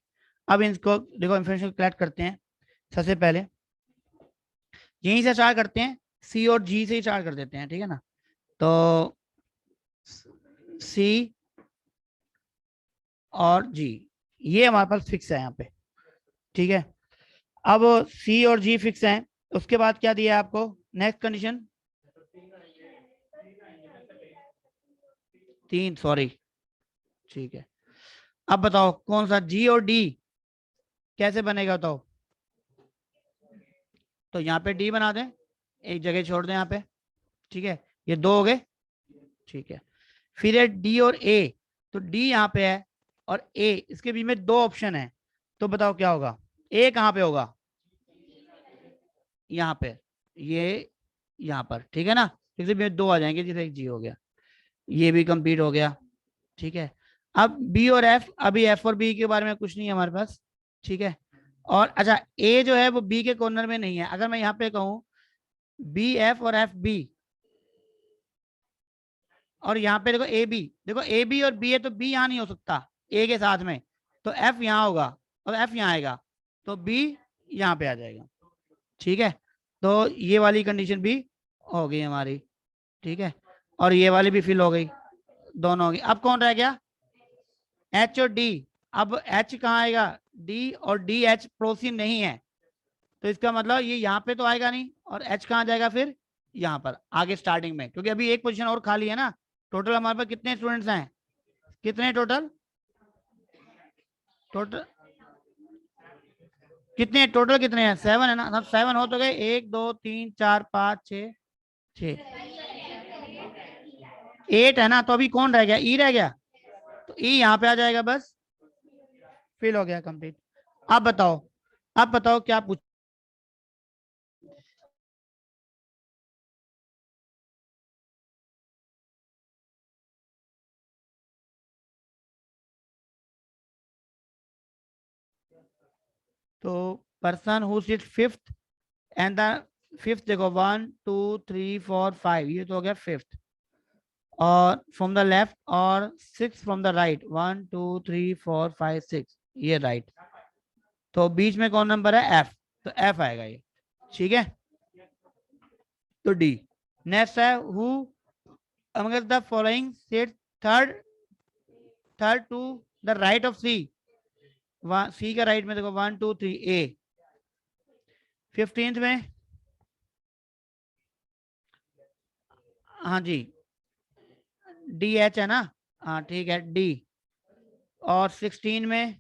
अब इनको देखो इंफॉर्मेशन कलेक्ट करते हैं। सबसे पहले यहीं से स्टार्ट करते हैं, सी और जी से ही स्टार्ट कर देते हैं। ठीक है ना, तो सी और जी ये हमारे पास फिक्स है यहाँ पे। ठीक है, अब सी और जी फिक्स हैं, उसके बाद क्या दिया है आपको, नेक्स्ट कंडीशन 3, सॉरी। ठीक है, अब बताओ कौन सा जी और डी कैसे बनेगा बताओ, तो यहाँ पे डी बना दें, एक जगह छोड़ दें यहाँ पे। ठीक है, ये 2 हो गए। ठीक है, फिर है डी और ए, तो डी यहाँ पे है और ए, इसके बीच में 2 ऑप्शन है, तो बताओ क्या होगा, ए कहाँ पे होगा, यहाँ पे, ये यहाँ पर। ठीक है ना, इसके बीच में 2 आ जाएंगे, जैसे एक जी हो गया, ये भी कंप्लीट हो गया। ठीक है, अब बी और एफ, अभी एफ और बी के बारे में कुछ नहीं है हमारे पास। ठीक है, और अच्छा ए जो है वो बी के कॉर्नर में नहीं है, अगर मैं यहाँ पे कहूँ बी एफ और एफ बी, और यहाँ पे देखो ए बी, देखो ए बी और बी है, तो बी यहाँ नहीं हो सकता ए के साथ में, तो एफ यहाँ होगा और एफ यहाँ आएगा, तो बी यहाँ पे आ जाएगा। ठीक है, तो ये वाली कंडीशन भी हो गई हमारी। ठीक है, और ये वाली भी फिल हो गई, दोनों हो गई। अब कौन रह गया, एच और डी। अब एच कहाँ आएगा, डी और डी एच पड़ोसी नहीं है, तो इसका मतलब ये यहाँ पे तो आएगा नहीं, और एच कहाँ जाएगा फिर, यहाँ पर आगे स्टार्टिंग में, क्योंकि अभी एक पोजीशन और खाली है ना। टोटल हमारे पास कितने स्टूडेंट्स हैं, कितने टोटल टोटल कितने टोटल कितने हैं, 7 है ना, सब 7 हो तो गए, 1 2 3 4 5 6 6 8 है ना, तो अभी कौन रह गया, ई रह गया, तो ई यहाँ पे आ जाएगा, बस फिल हो गया कंप्लीट। आप बताओ क्या पूछ। तो person who sit fifth and the fifth देखो 1 2 3 4 5, ये तो हो गया फिफ्थ। और फ्रॉम द लेफ्ट और सिक्स फ्रॉम द राइट, 1 2 3 4 5 6, ये राइट। तो बीच में कौन नंबर है? एफ, तो एफ आएगा ये। ठीक है, तो डी। नेक्स्ट है who amongst the following sit third third to the right of C. C का राइट में देखो 1 2 3 ए। 15th में, हाँ जी, डी एच है ना, हाँ ठीक है डी। और 16 में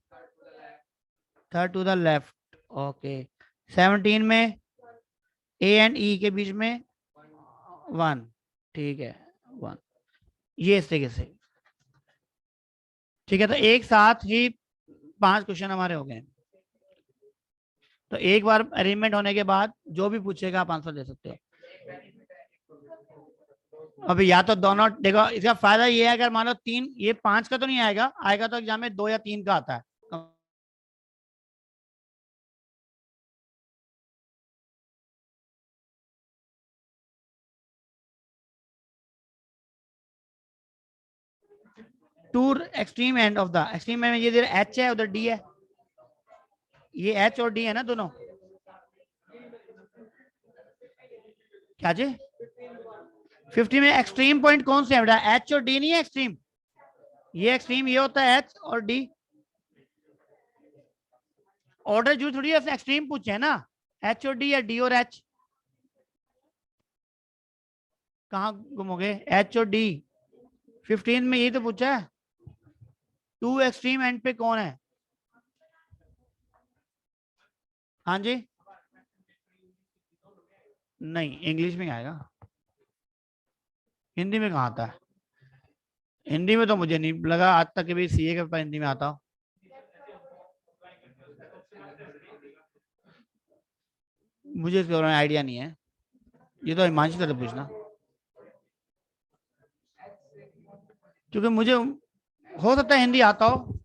third to the left, okay. 17 में ए एंड ई के बीच में 1, ठीक है 1, ये इस तरीके से। ठीक है, तो एक साथ ही 5 क्वेश्चन हमारे हो गए। तो एक बार अरेंजमेंट होने के बाद जो भी पूछेगा आप आंसर दे सकते हो। अभी या तो दोनों देखो, इसका फायदा ये है अगर मान लो 3, ये 5 का तो नहीं आएगा, आएगा तो एग्जाम में 2 या 3 का आता है। Tour extreme end of the extreme में ये इधर एच है उधर डी है, ये एच और डी है ना दोनों। क्या जी? 50 में एक्सट्रीम पॉइंट कौन से है बेटा? एच और डी नहीं है एक्सट्रीम, ये एक्सट्रीम ये होता है एच और डी। ऑर्डर जो थोड़ी एक्सट्रीम पूछे है ना, एच और डी या डी और एच। कहाँ घूमोगे? एच और डी 15 में यही तो पूछा है। टू एक्सट्रीम एंड पे कौन है? हाँ जी, नहीं इंग्लिश में आएगा, हिंदी में कहाँ आता है? हिंदी में तो मुझे नहीं लगा आज तक कि भाई सीए के पेपर हिंदी में आता हो। मुझे इसके बारे में आइडिया नहीं है, ये तो हिमांशु से पूछना, क्योंकि मुझे हो सकता है हिंदी आता हो।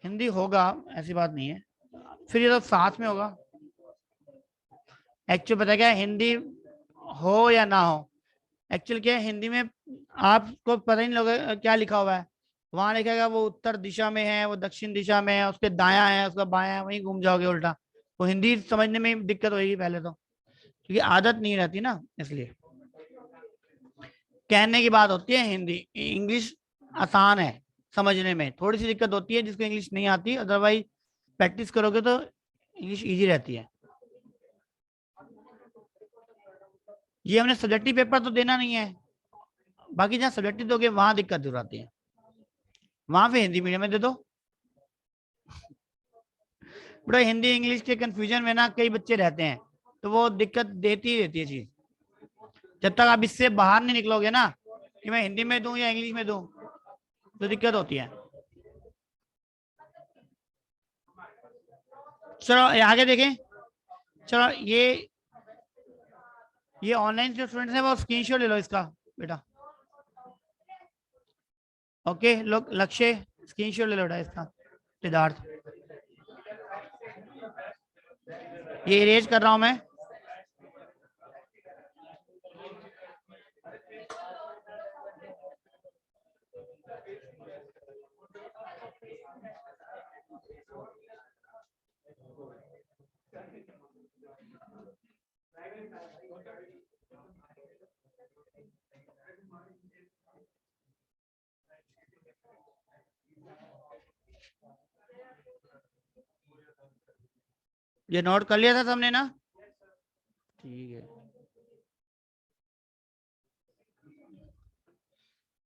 हिंदी होगा, ऐसी बात नहीं है, फिर ये तो साथ में होगा। एक्चुअल पता क्या है, हिंदी हो या ना हो, एक्चुअल क्या है हिंदी में आपको पता ही नहीं लगेगा क्या लिखा हुआ है। वहां लिखेगा वो उत्तर दिशा में है, वो दक्षिण दिशा में है, उसके दाया है, उसका बाया है, वहीं घूम जाओगे उल्टा। वो हिंदी समझने में दिक्कत होगी पहले तो, क्योंकि आदत नहीं रहती ना, इसलिए कहने की बात होती है। हिंदी इंग्लिश आसान है समझने में, थोड़ी सी दिक्कत होती है जिसको इंग्लिश नहीं आती, अदरवाइज प्रैक्टिस करोगे तो इंग्लिश इजी रहती है। ये हमने सब्जेक्टिव पेपर तो देना नहीं है, बाकी जहाँ सब्जेक्टिव दोगे वहां दिक्कत जरूर आती है, वहां पे हिंदी मीडियम में दे दो। बड़ा हिंदी इंग्लिश के कंफ्यूजन में ना कई बच्चे रहते हैं, तो वो दिक्कत देती ही रहती है चीज। जब तक आप इससे बाहर नहीं निकलोगे ना कि मैं हिंदी में दूं या इंग्लिश में दूं, तो दिक्कत होती है। चलो आगे देखें। चलो ये ऑनलाइन जो स्टूडेंट्स हैं वो स्क्रीनशॉट ले लो इसका बेटा। ओके लोग, लक्ष्य स्क्रीनशॉट ले लो बेटा इसका। सिद्धार्थ, ये इरेज कर रहा हूं मैं। ये नोट कर लिया था सबने ना? ठीक है,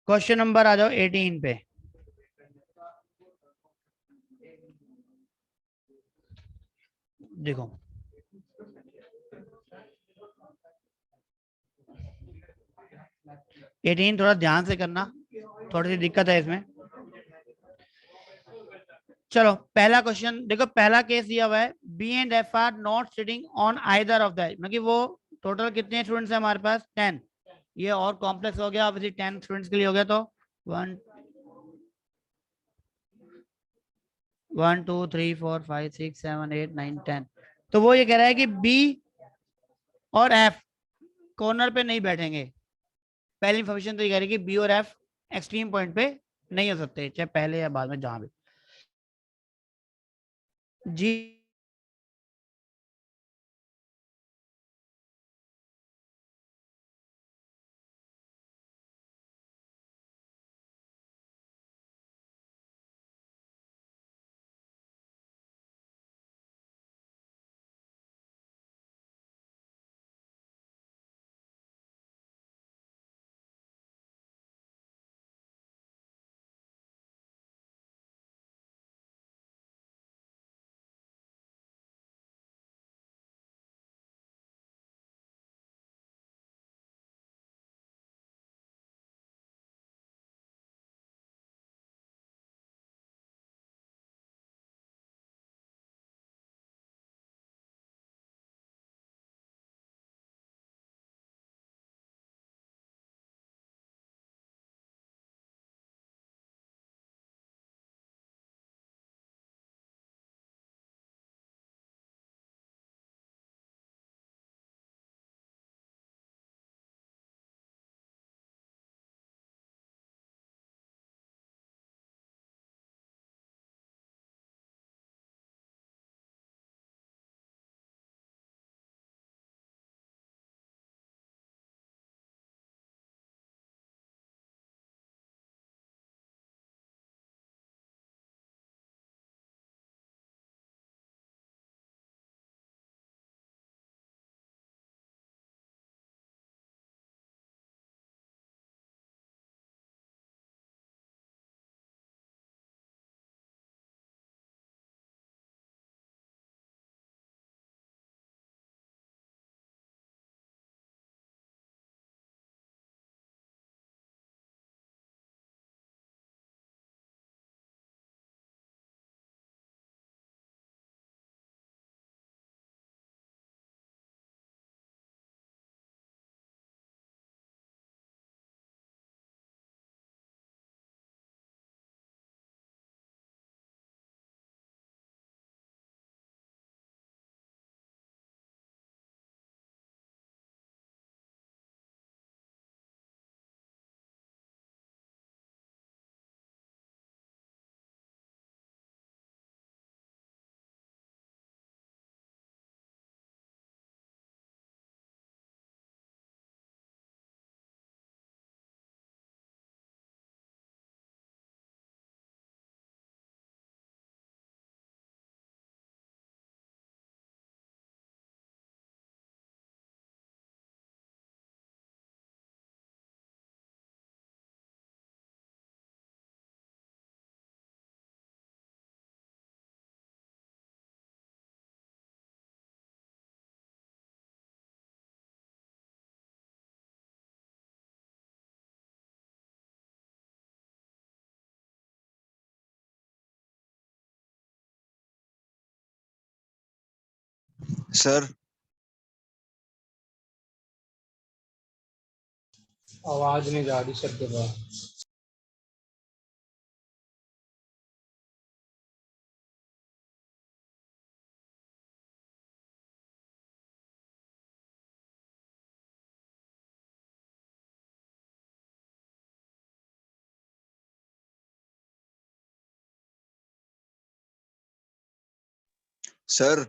क्वेश्चन नंबर आ जाओ 18 पे। देखो 18 थोड़ा ध्यान से करना, थोड़ी सी दिक्कत है इसमें। चलो पहला क्वेश्चन देखो, पहला केस दिया हुआ है B and F are not sitting on either of the, मतलब वो टोटल कितने स्टूडेंट्स हैं हमारे पास 10, ये और कॉम्प्लेक्स हो गया ऑब्वियसली 10 स्टूडेंट्स के लिए हो गया, तो 1 2 3 4 5 6 7 8 9 10, तो वो ये कह रहा है कि बी और एफ कॉर्नर पे नहीं बैठेंगे। पहली इंफॉर्मेशन तो ये कह रही है कि बी और एफ एक्सट्रीम पॉइंट पे नहीं हो सकते, चाहे पहले या बाद में जहां भी। जी सर आवाज नहीं जा रही सर के पास। सर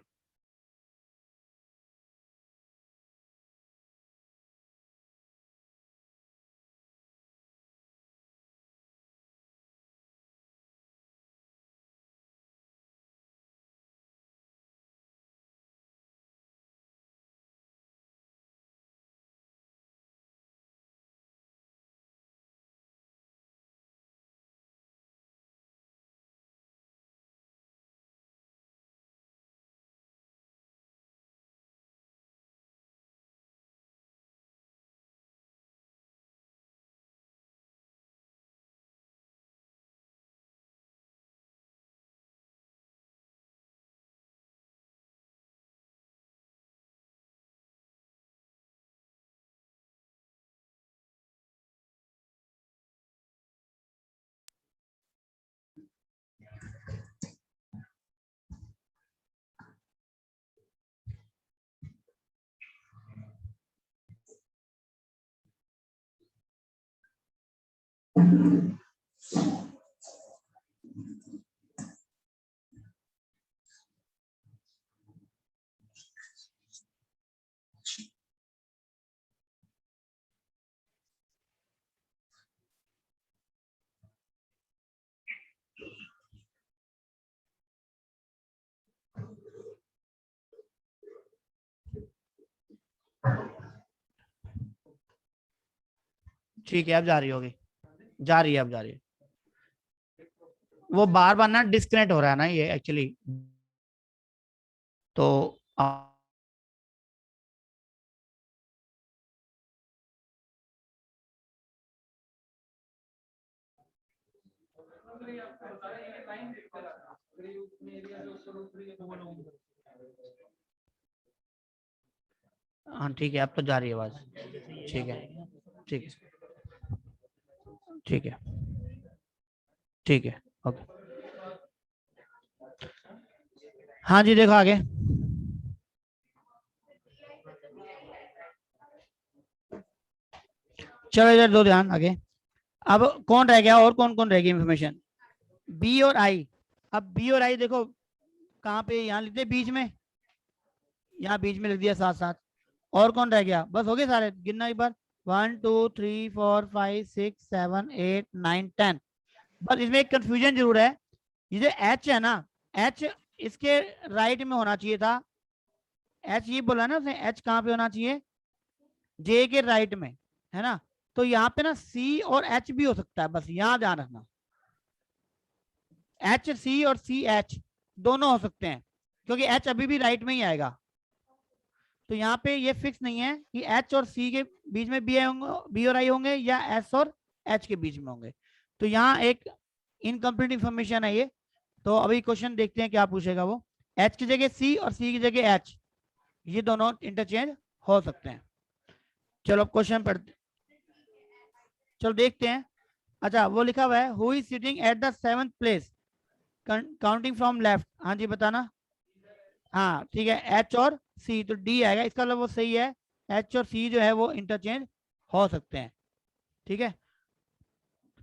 ठीक है, अब जा रही होगी, जा रही है, अब जा रही है। वो बार बार ना डिस्कनेक्ट हो रहा है ना ये एक्चुअली, तो हाँ ठीक है, अब तो जा रही है आवाज। ठीक है, ठीक है, ठीक है, ठीक है, ओके। हाँ जी, देखो आगे। चलो इधर दो ध्यान आगे। अब कौन रह गया, और कौन कौन रह गई इंफॉर्मेशन? बी और आई। अब बी और आई देखो कहाँ पे, यहाँ लिखते बीच में, यहाँ बीच में लिख दिया साथ साथ। और कौन रह गया? बस हो गए सारे, गिनना एक बार। 1 2 3 4 5 6 7 8 9 10। बस इसमें एक कंफ्यूजन जरूर है, ये जो एच है ना, एच इसके राइट में होना चाहिए था। एच ये बोला ना उसने, एच कहाँ पे होना चाहिए? जे के राइट में, है ना? तो यहाँ पे ना सी और एच भी हो सकता है, बस यहाँ ध्यान रखना। एच सी और सी एच दोनों हो सकते हैं, क्योंकि एच अभी भी राइट में ही आएगा। तो यहाँ पे ये फिक्स नहीं है कि एच और सी के बीच में बी होंगे, बी और आई होंगे, या एस और एच के बीच में होंगे। तो यहाँ एक इनकम्प्लीट इंफॉर्मेशन है ये। तो अभी क्वेश्चन देखते हैं क्या पूछेगा वो। एच की जगह सी और सी की जगह एच, ये दोनों इंटरचेंज हो सकते हैं। चलो क्वेश्चन पढ़ते, चलो देखते हैं। अच्छा, वो लिखा हुआ है who is sitting at the 7th place counting from left. हाँ जी बताना। हाँ ठीक है, एच और सी, तो डी आएगा, इसका मतलब वो सही है। एच और सी जो है वो इंटरचेंज हो सकते हैं। ठीक है,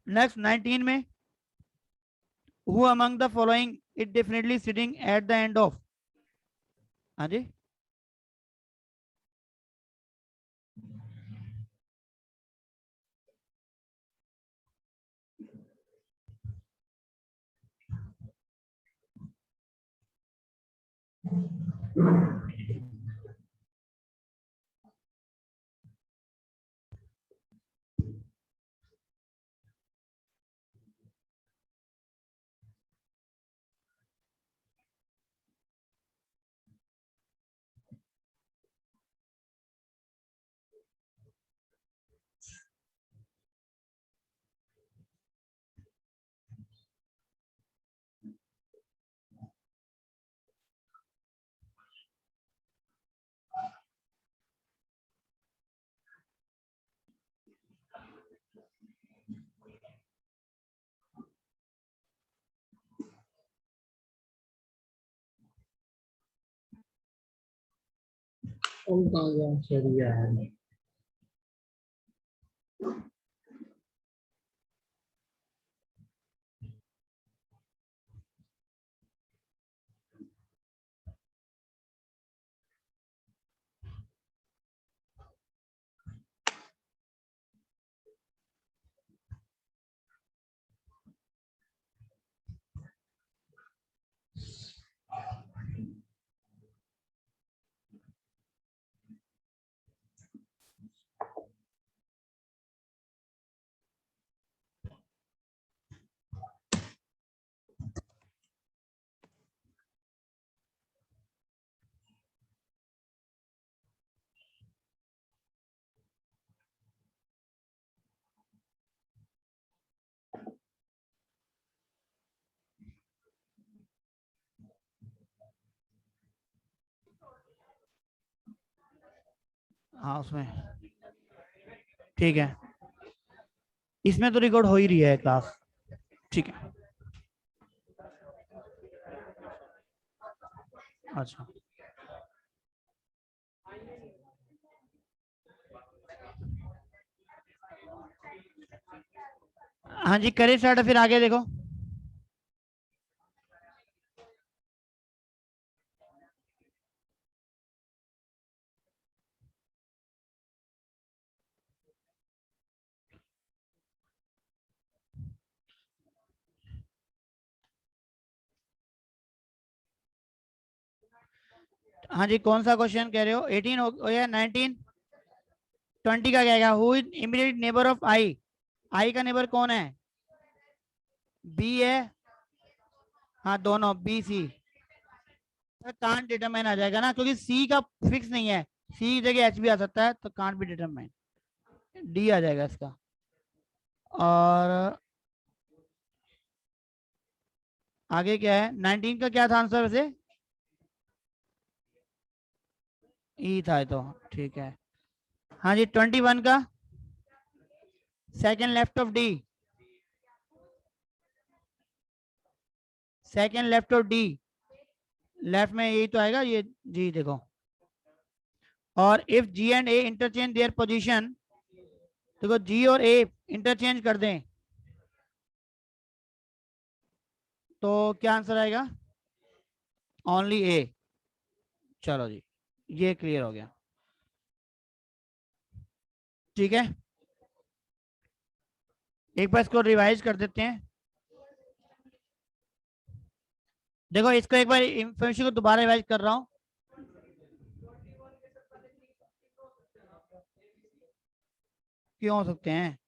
नेक्स्ट 19 में, who among the following it definitely sitting at the end of. हाँ जी, हाँ उसमें ठीक है, इसमें तो रिकॉर्ड हो ही रही है क्लास। ठीक है, अच्छा हाँ जी करिए स्टार्ट, फिर आगे देखो। हाँ जी कौन सा क्वेश्चन कह रहे हो? 18 हो या 19? 20 का क्या है? Who is immediate neighbour of I? I का नेबर कौन है? बी है। हाँ दोनों बी सी। कांट डिटरमाइन आ जाएगा ना, क्योंकि सी का फिक्स नहीं है, सी की जगह एच भी आ सकता है, तो कांट भी डिटरमाइन, डी आ जाएगा इसका। और आगे क्या है? 19 का क्या था आंसर वैसे? ई था तो ठीक है। हाँ जी 21 का second left of D, second left of D, left में यही तो आएगा ये जी, देखो। और if G and A interchange their position, देखो जी और ए इंटरचेंज कर दें तो क्या आंसर आएगा? ओनली ए। चलो जी ये क्लियर हो गया, ठीक है। एक बार इसको रिवाइज कर देते हैं। देखो इसको एक बार इंफॉर्मेशन को दोबारा रिवाइज कर रहा हूं। क्यों हो सकते हैं?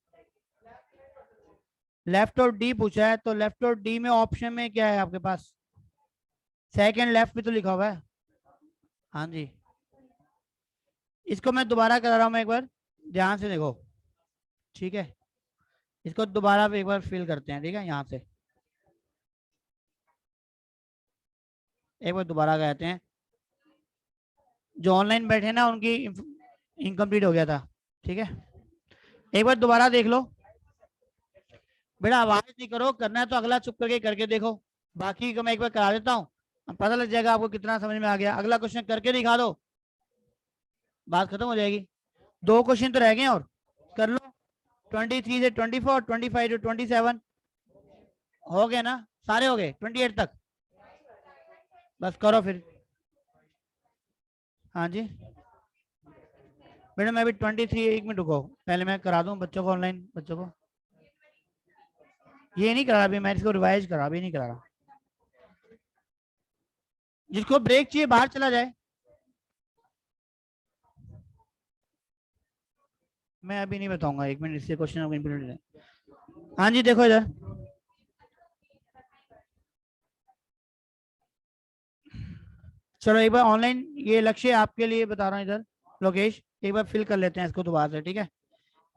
लेफ्ट और डी पूछा है, तो लेफ्ट और डी में ऑप्शन में क्या है आपके पास? सेकंड लेफ्ट भी तो लिखा हुआ है। हाँ जी इसको मैं दोबारा करा रहा हूँ, मैं एक बार ध्यान से देखो, ठीक है। इसको दोबारा एक बार फिल करते हैं, ठीक है। यहाँ से एक बार दोबारा कहते हैं, जो ऑनलाइन बैठे ना उनकी इनकम्प्लीट हो गया था, ठीक है। एक बार दोबारा देख लो बेटा, आवाज नहीं करो, करना है तो अगला चुप करके करके देखो, बाकी को मैं एक बार करा देता हूँ, पता लग जाएगा आपको कितना समझ में आ गया। अगला क्वेश्चन करके दिखा दो, बात खत्म हो जाएगी। दो क्वेश्चन तो रह गए और कर लो। 23 से 24, 25 से 27 हो गए ना? सारे हो गए 28 तक, बस करो फिर। हाँ जी मैडम मैं अभी 23, एक मिनट रुको, पहले मैं करा दूं बच्चों को, ऑनलाइन बच्चों को। ये नहीं करा अभी मैं, इसको रिवाइज करा, अभी नहीं करा रहा। जिसको ब्रेक चाहिए बाहर चला जाए, मैं अभी नहीं बताऊंगा, एक मिनट इससे क्वेश्चन। हाँ जी देखो इधर, चलो एक बार ऑनलाइन, ये लक्ष्य आपके लिए बता रहा हूँ इधर, लोकेश एक बार फिल कर लेते हैं इसको दोबारा से, ठीक है।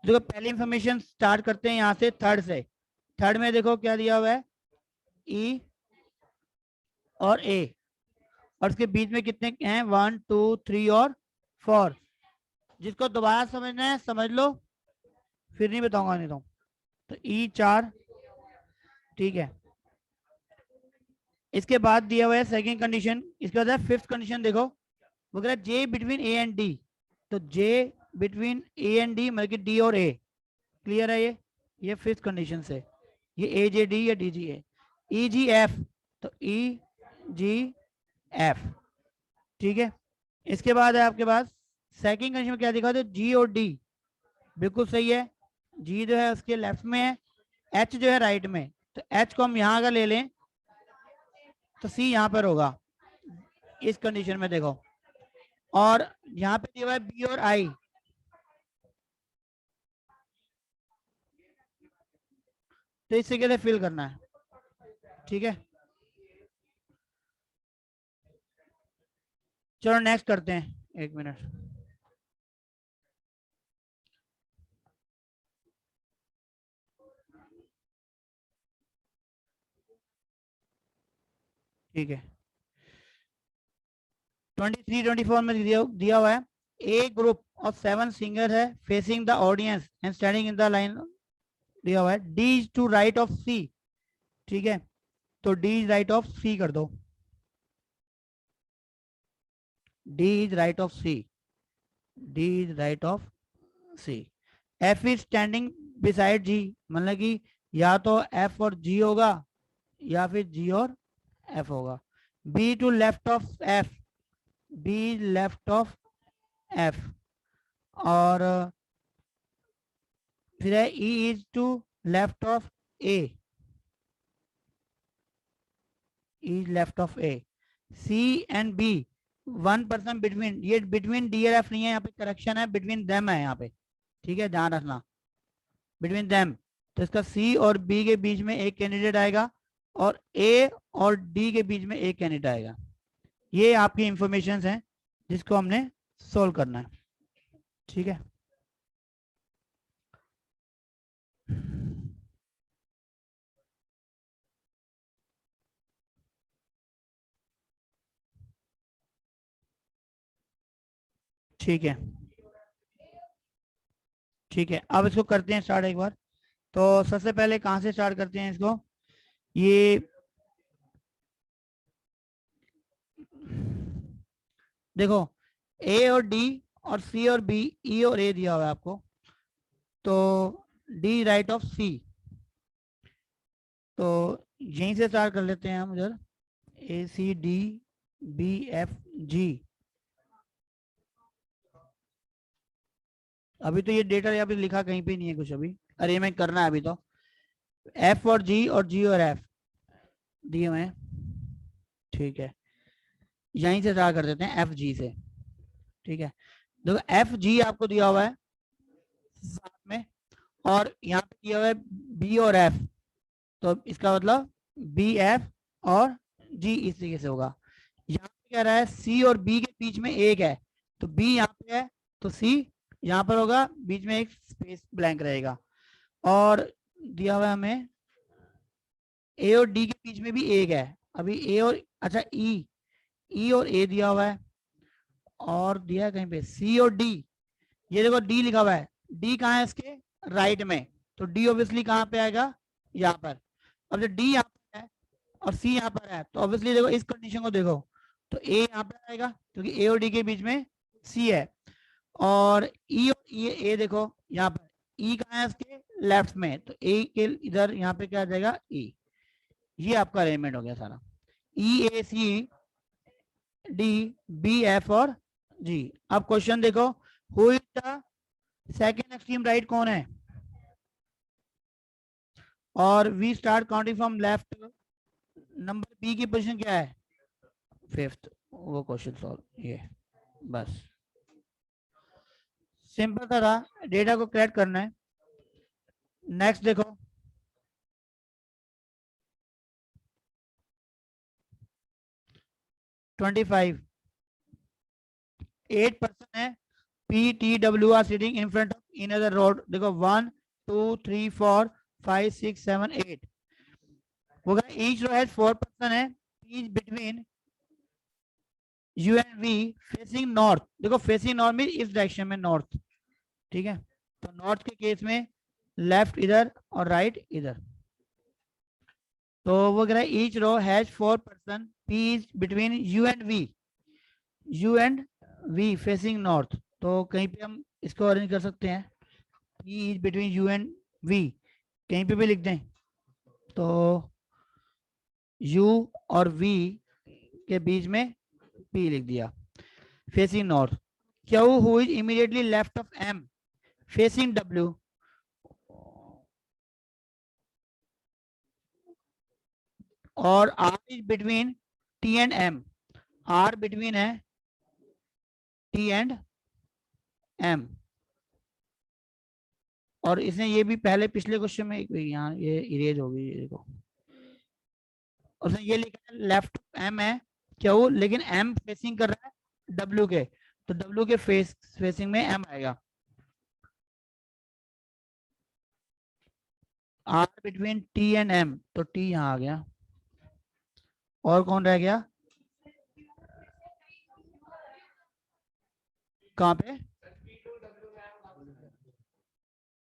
देखो पहली इंफॉर्मेशन स्टार्ट करते हैं यहाँ से, थर्ड से। थर्ड में देखो क्या दिया हुआ है, ई और ए, और उसके बीच में कितने हैं? 1 2 3 और 4। जिसको दोबारा समझना है समझ लो, फिर नहीं बताऊंगा नहीं तो ई 4, ठीक है। इसके बाद दिया हुआ है सेकंड कंडीशन, इसके बाद है फिफ्थ कंडीशन, देखो वो कह रहा है जे बिटवीन ए एंड डी, तो जे बिटवीन ए एंड डी मतलब कि डी और ए, क्लियर है ये फिफ्थ कंडीशन से, ये ए जे डी या डी जी ए। ई जी एफ, तो ई जी एफ, ठीक है। इसके बाद है आपके पास सेकंड कंडीशन में क्या दिखा, तो जी और डी, बिल्कुल सही है। जी जो है उसके लेफ्ट में है, एच जो है राइट में, तो एच को हम यहाँ अगर ले लें तो सी यहाँ पर होगा इस कंडीशन में, देखो। और यहाँ पे दिया हुआ है बी और आई, तो इस तरीके से फिल करना है, ठीक है। चलो नेक्स्ट करते हैं, एक मिनट। ठीक है 23 24 में दिया हुआ है, ए ग्रुप ऑफ 7 सिंगर है facing the audience and standing in the line, दिया हुआ है D is to right of C, ठीक है। तो D is right of C कर दो, D is right of C, D is right of C. F is standing beside G, मतलब कि या तो एफ और जी होगा या फिर जी और एफ होगा। B to left of F, B left of F, और फिर है E is to left of A, is left of A. C and B 1% between, ये बिटवीन डी और एफ नहीं है, यहाँ पे करेक्शन है, बिटवीन देम है यहाँ पे, ठीक है, ध्यान रखना, बिटवीन देम। तो इसका सी और बी के बीच में एक कैंडिडेट आएगा और ए और डी के बीच में एक कैंडिडेट आएगा। ये आपकी इंफॉर्मेशन हैं जिसको हमने सोल्व करना है, ठीक है। ठीक है, ठीक है, अब इसको करते हैं स्टार्ट एक बार। तो सबसे पहले कहाँ से स्टार्ट करते हैं इसको, ये देखो ए और डी और सी और बी, ई और ए दिया हुआ है आपको, तो डी राइट ऑफ सी, तो यहीं से स्टार्ट कर लेते हैं हम उधर, A C D B F G. अभी तो ये डेटा यहाँ पे लिखा कहीं पे नहीं है कुछ, अभी अरेंजमेंट करना है अभी तो। एफ और जी और एफ दिए हुए हैं, ठीक है, यहीं से स्टार्ट कर देते हैं एफ जी से, ठीक है। देखो एफ जी आपको दिया हुआ है साथ में, और यहाँ पे दिया हुआ है बी और एफ, तो इसका मतलब बी एफ और जी इस तरीके से होगा। यहाँ पे कह रहा है सी और बी के बीच में एक है, तो बी यहाँ पे है तो सी यहाँ पर होगा, बीच में एक स्पेस ब्लैंक रहेगा। और दिया हुआ है हमें ए और डी के बीच में भी एक है, अभी ए और अच्छा ई और ए दिया हुआ है, और दिया है कहीं पे सी और डी, ये देखो डी लिखा हुआ है, डी कहाँ है इसके राइट में, तो डी ऑब्वियसली कहाँ पे आएगा, यहाँ पर। अब जब डी यहाँ पर है और सी यहाँ पर है, तो ऑब्वियसली देखो इस कंडीशन को देखो, तो ए यहाँ पर आएगा क्योंकि ए और डी के बीच में सी है, और ई और ए देखो यहाँ पर, ई कहाँ है इसके लेफ्ट में, तो ए के इधर यहाँ पे क्या आ जाएगा ई। ये आपका अरेंजमेंट हो गया सारा, E A C D B F और जी। अब क्वेश्चन देखो, who is the second extreme right कौन है, और we start counting from left, number B की पोजीशन क्या है, फिफ्थ, वो क्वेश्चन सॉल्व, ये बस सिंपल था, डेटा को करेक्ट करना है। नेक्स्ट देखो, ट्वेंटी 8% है, P T W R sitting in front of in other road, देखो 1 2 3 4 5 6 7 8 होगा, ईच रो हैज 4% है, P between U and V facing north, देखो फेसिंग नॉर्थ में इस डायरेक्शन में नॉर्थ, ठीक है, तो नॉर्थ के केस में लेफ्ट इधर और राइट इधर, तो वो कह रहा है each row has 4%, P is between U and V, U and V facing north, तो कहीं पे हम इसको अरेंज कर सकते हैं, P is between U and V, कहीं पे भी लिख दें, तो यू और वी के बीच में पी लिख दिया, facing north. Q who is immediately left of M facing W, और R is between T and M, R between है टी एंड एम, और इसने ये भी पहले पिछले क्वेश्चन में यहाँ ये इरेज हो गई, देखो उसने ये लिखा है लेफ्ट एम है क्यों, लेकिन एम फेसिंग कर रहा है डब्ल्यू के, तो डब्ल्यू के फेसिंग में एम आएगा, R between T and M, तो टी यहाँ आ गया, और कौन रह गया, कहाँ पे,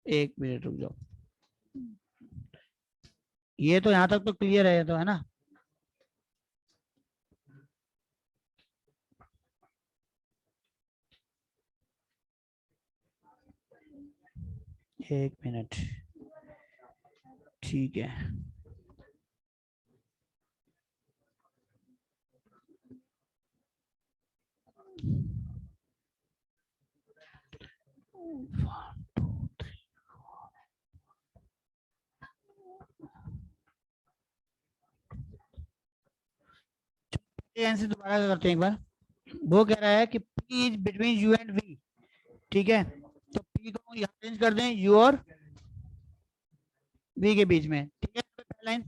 एक मिनट रुक जाओ, ये तो यहाँ तक तो क्लियर है, तो है ना, एक मिनट, ठीक है, आंसर दोबारा करते हैं एक बार। वो कह रहा है कि P is between U and V, ठीक है, तो P को यहाँ चेंज कर दें U और V के बीच में, ठीक है, पहला लाइन,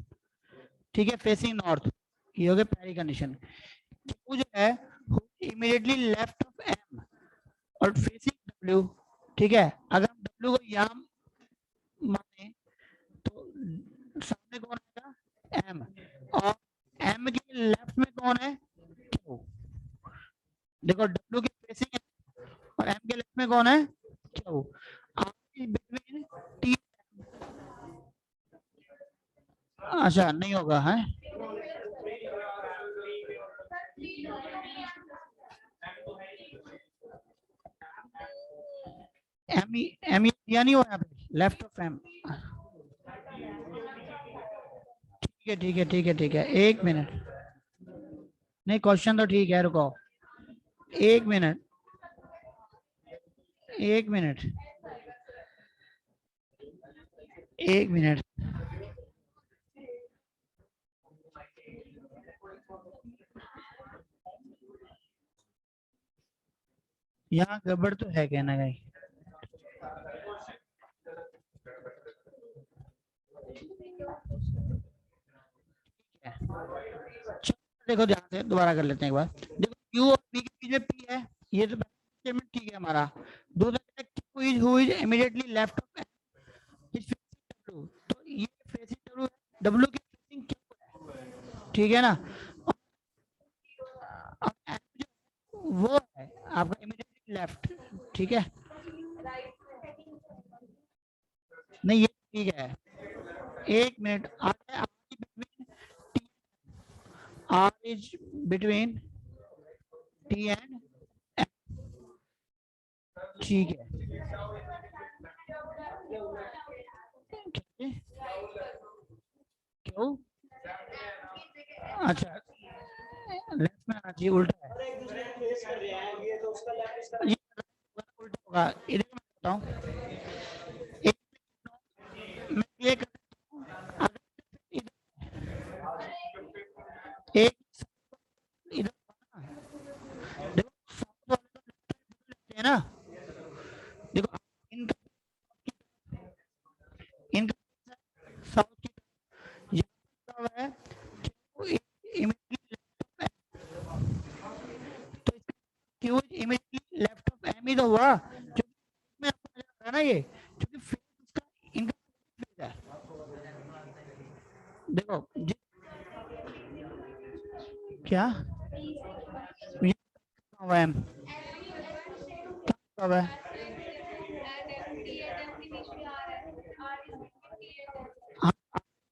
ठीक है, फेसिंग नॉर्थ, ये हो गया पहली कंडीशन। Q जो है इमीडिएटली लेफ्ट ऑफ M और फेसिंग W, ठीक है, अगर हम W को यहाँ माने तो सामने कौन आएगा, M, और M के लेफ्ट में कौन है, Q। देखो W के फेसिंग है और M के लेफ्ट में कौन है, Q। बिटवीन T, अच्छा नहीं होगा है, एम या नहीं हो यहाँ पे, लेफ्ट ऑफ एम, ठीक है ठीक है ठीक है ठीक है, एक मिनट, नहीं क्वेश्चन तो ठीक है, रुको एक मिनट, एक मिनट, एक मिनट, यहाँ गड़बड़ तो है कहना कहीं, देखो ध्यान से दोबारा कर लेते हैं एक बार। देखो Q और P के बीच में P है, ये तो स्टेटमेंट ठीक है हमारा। दूसरा Q is who is immediately left of is facing W, तो ये फेसिंग W, W की फेसिंग Q है, ठीक है ना, और M जो वो है आपका इमीडिएटली लेफ्ट, ठीक है, नहीं ये ठीक है, एक minute, R is between T and M, ठीक है, क्यों, अच्छा लेफ्ट में आना चाहिए, उल्टा है, ये उल्टा होगा, इधर मैं बताऊं, मैं ये कर एक इधर, देखो है ना, देखो इनका इनका साउथ की है, तो क्यों इमीडिएटली लेफ्ट ऑफ एम ही तो हुआ, क्योंकि मैं आपको बता रहा ना ये, क्योंकि फेस उसका इनका फेस है, देखो क्या ये हुआ एम क्या हुआ है,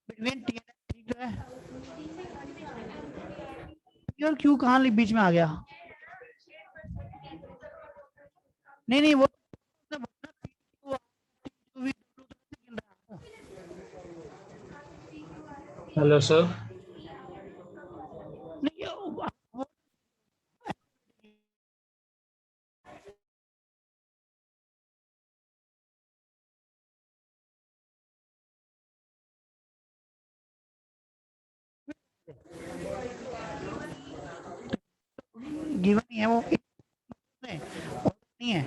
बिटवीन टी एंड ठीक है, पी और क्यू कहाँ बीच में आ गया, नहीं नहीं वो हेलो सर, नहीं गिवन नहीं है वो नहीं है,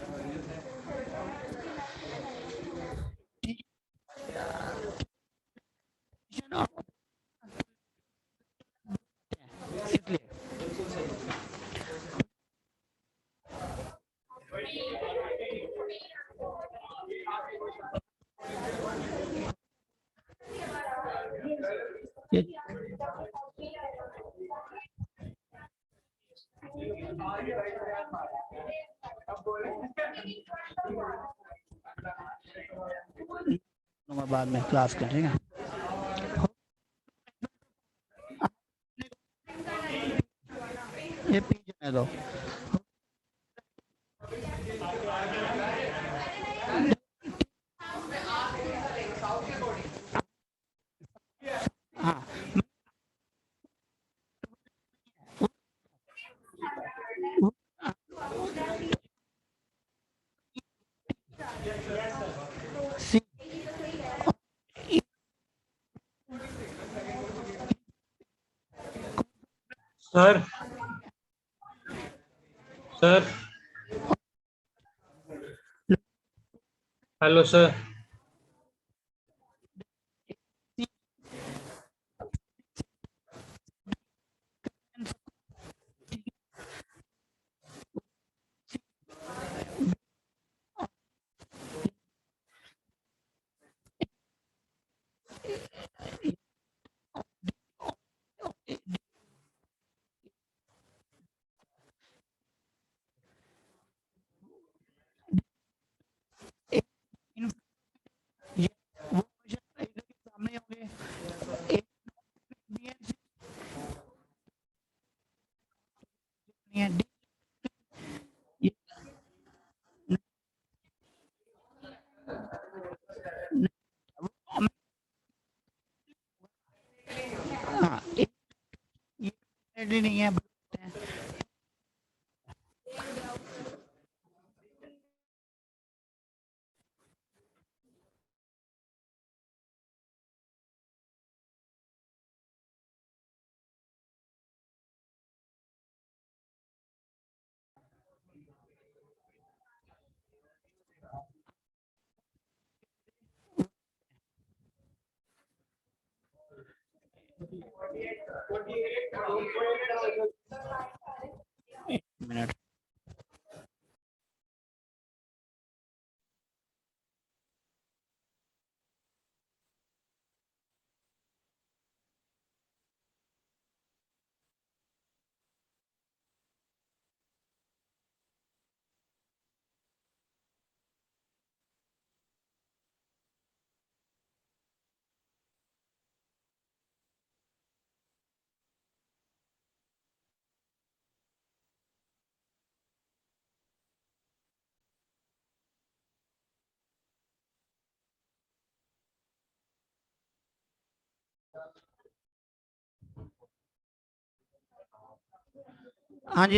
इसलिए बाद में क्लास कर, ठीक है, ये पी जाने दो, सर सर हेलो सर ये वो क्वेश्चन एक के सामने होंगे, एक BNC नहीं है, ये हाँ, ये नहीं है। एक मिनट, हाँ जी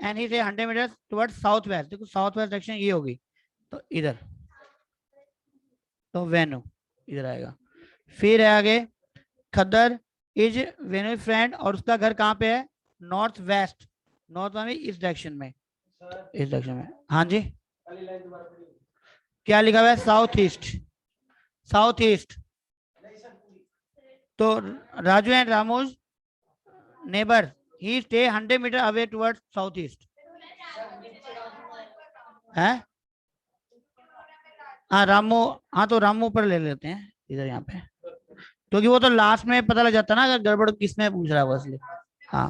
एंड ही से 100 मीटर टुवर्ड्स साउथ वेस्ट। देखो साउथ वेस्ट डायरेक्शन ये होगी, तो इधर, तो वेन्यू इधर आएगा। फिर है आगे खद्दर इज वेन्यू फ्रेंड, और उसका घर कहाँ पे है? नॉर्थ वेस्ट, नॉर्थ में इस डायरेक्शन में, इस डायरेक्शन में। हाँ जी क्या लिखा हुआ है? South east, south east. तो राजू एंड रामोज neighbour he stay 100 metre away towards south east है। हाँ रामू, हाँ तो रामू पर ले लेते हैं इधर यहाँ पे, क्योंकि वो तो लास्ट में पता लग जाता ना अगर गड़बड़ किसमें पूछ रहा है, इसलिए। हाँ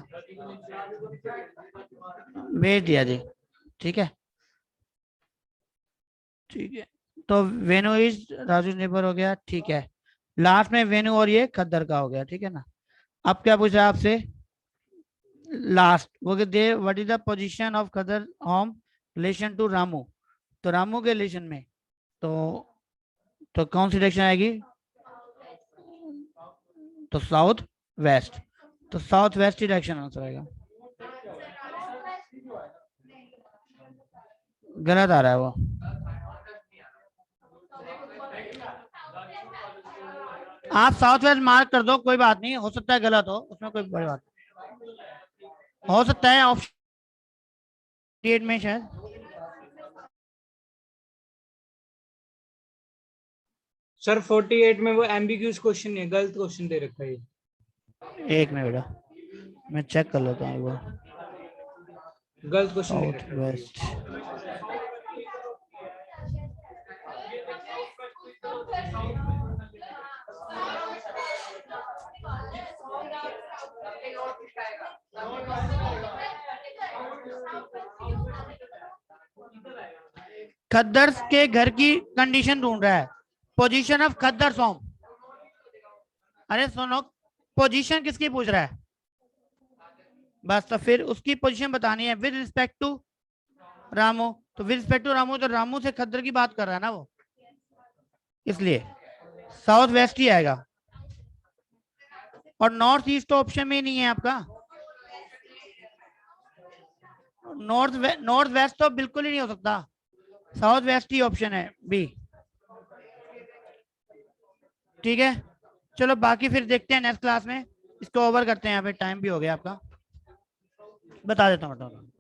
भेज दिया जी, ठीक है ठीक है। तो वेनु इज राजू नेबर हो गया, ठीक है। लास्ट में वेनु और ये खद्दर का हो गया, ठीक है ना। अब क्या पूछ रहा है आपसे? लास्ट वो दे what is the position of खद्दर होम रिलेशन टू रामू। तो रामू के रिलेशन में तो कौन सी डायरेक्शन आएगी? तो साउथ वेस्ट, तो साउथ वेस्ट ही डायरेक्शन आंसर आएगा। गलत आ रहा है वो, आप साउथ वेस्ट मार्क कर दो, कोई बात नहीं, हो सकता है गलत हो, उसमें कोई बड़ी बात हो सकता है ऑप्शन में शायद। सर 48 में वो एम्बिग्यूज क्वेश्चन है, गलत क्वेश्चन दे रखा है। एक मिनट बेटा मैं चेक कर लेता हूँ, वो गलत क्वेश्चन दे साउथ रखा है। वेस्ट। खद्दर के घर की कंडीशन ढूंढ रहा है, पोजीशन ऑफ खद्दर होम। अरे सुनो, पोजीशन किसकी पूछ रहा है? बस तो फिर उसकी पोजीशन बतानी है विद रिस्पेक्ट टू रामू। तो विद रिस्पेक्ट टू रामू, तो रामू से खद्दर की बात कर रहा है ना वो, इसलिए साउथ वेस्ट ही आएगा। और नॉर्थ ईस्ट ऑप्शन में नहीं है आपका, नॉर्थ वेस्ट तो बिल्कुल ही नहीं हो सकता, साउथ वेस्ट ही ऑप्शन है बी। ठीक है, चलो बाकी फिर देखते हैं नेक्स्ट क्लास में, इसको ओवर करते हैं, यहाँ पे टाइम भी हो गया आपका, बता देता हूँ।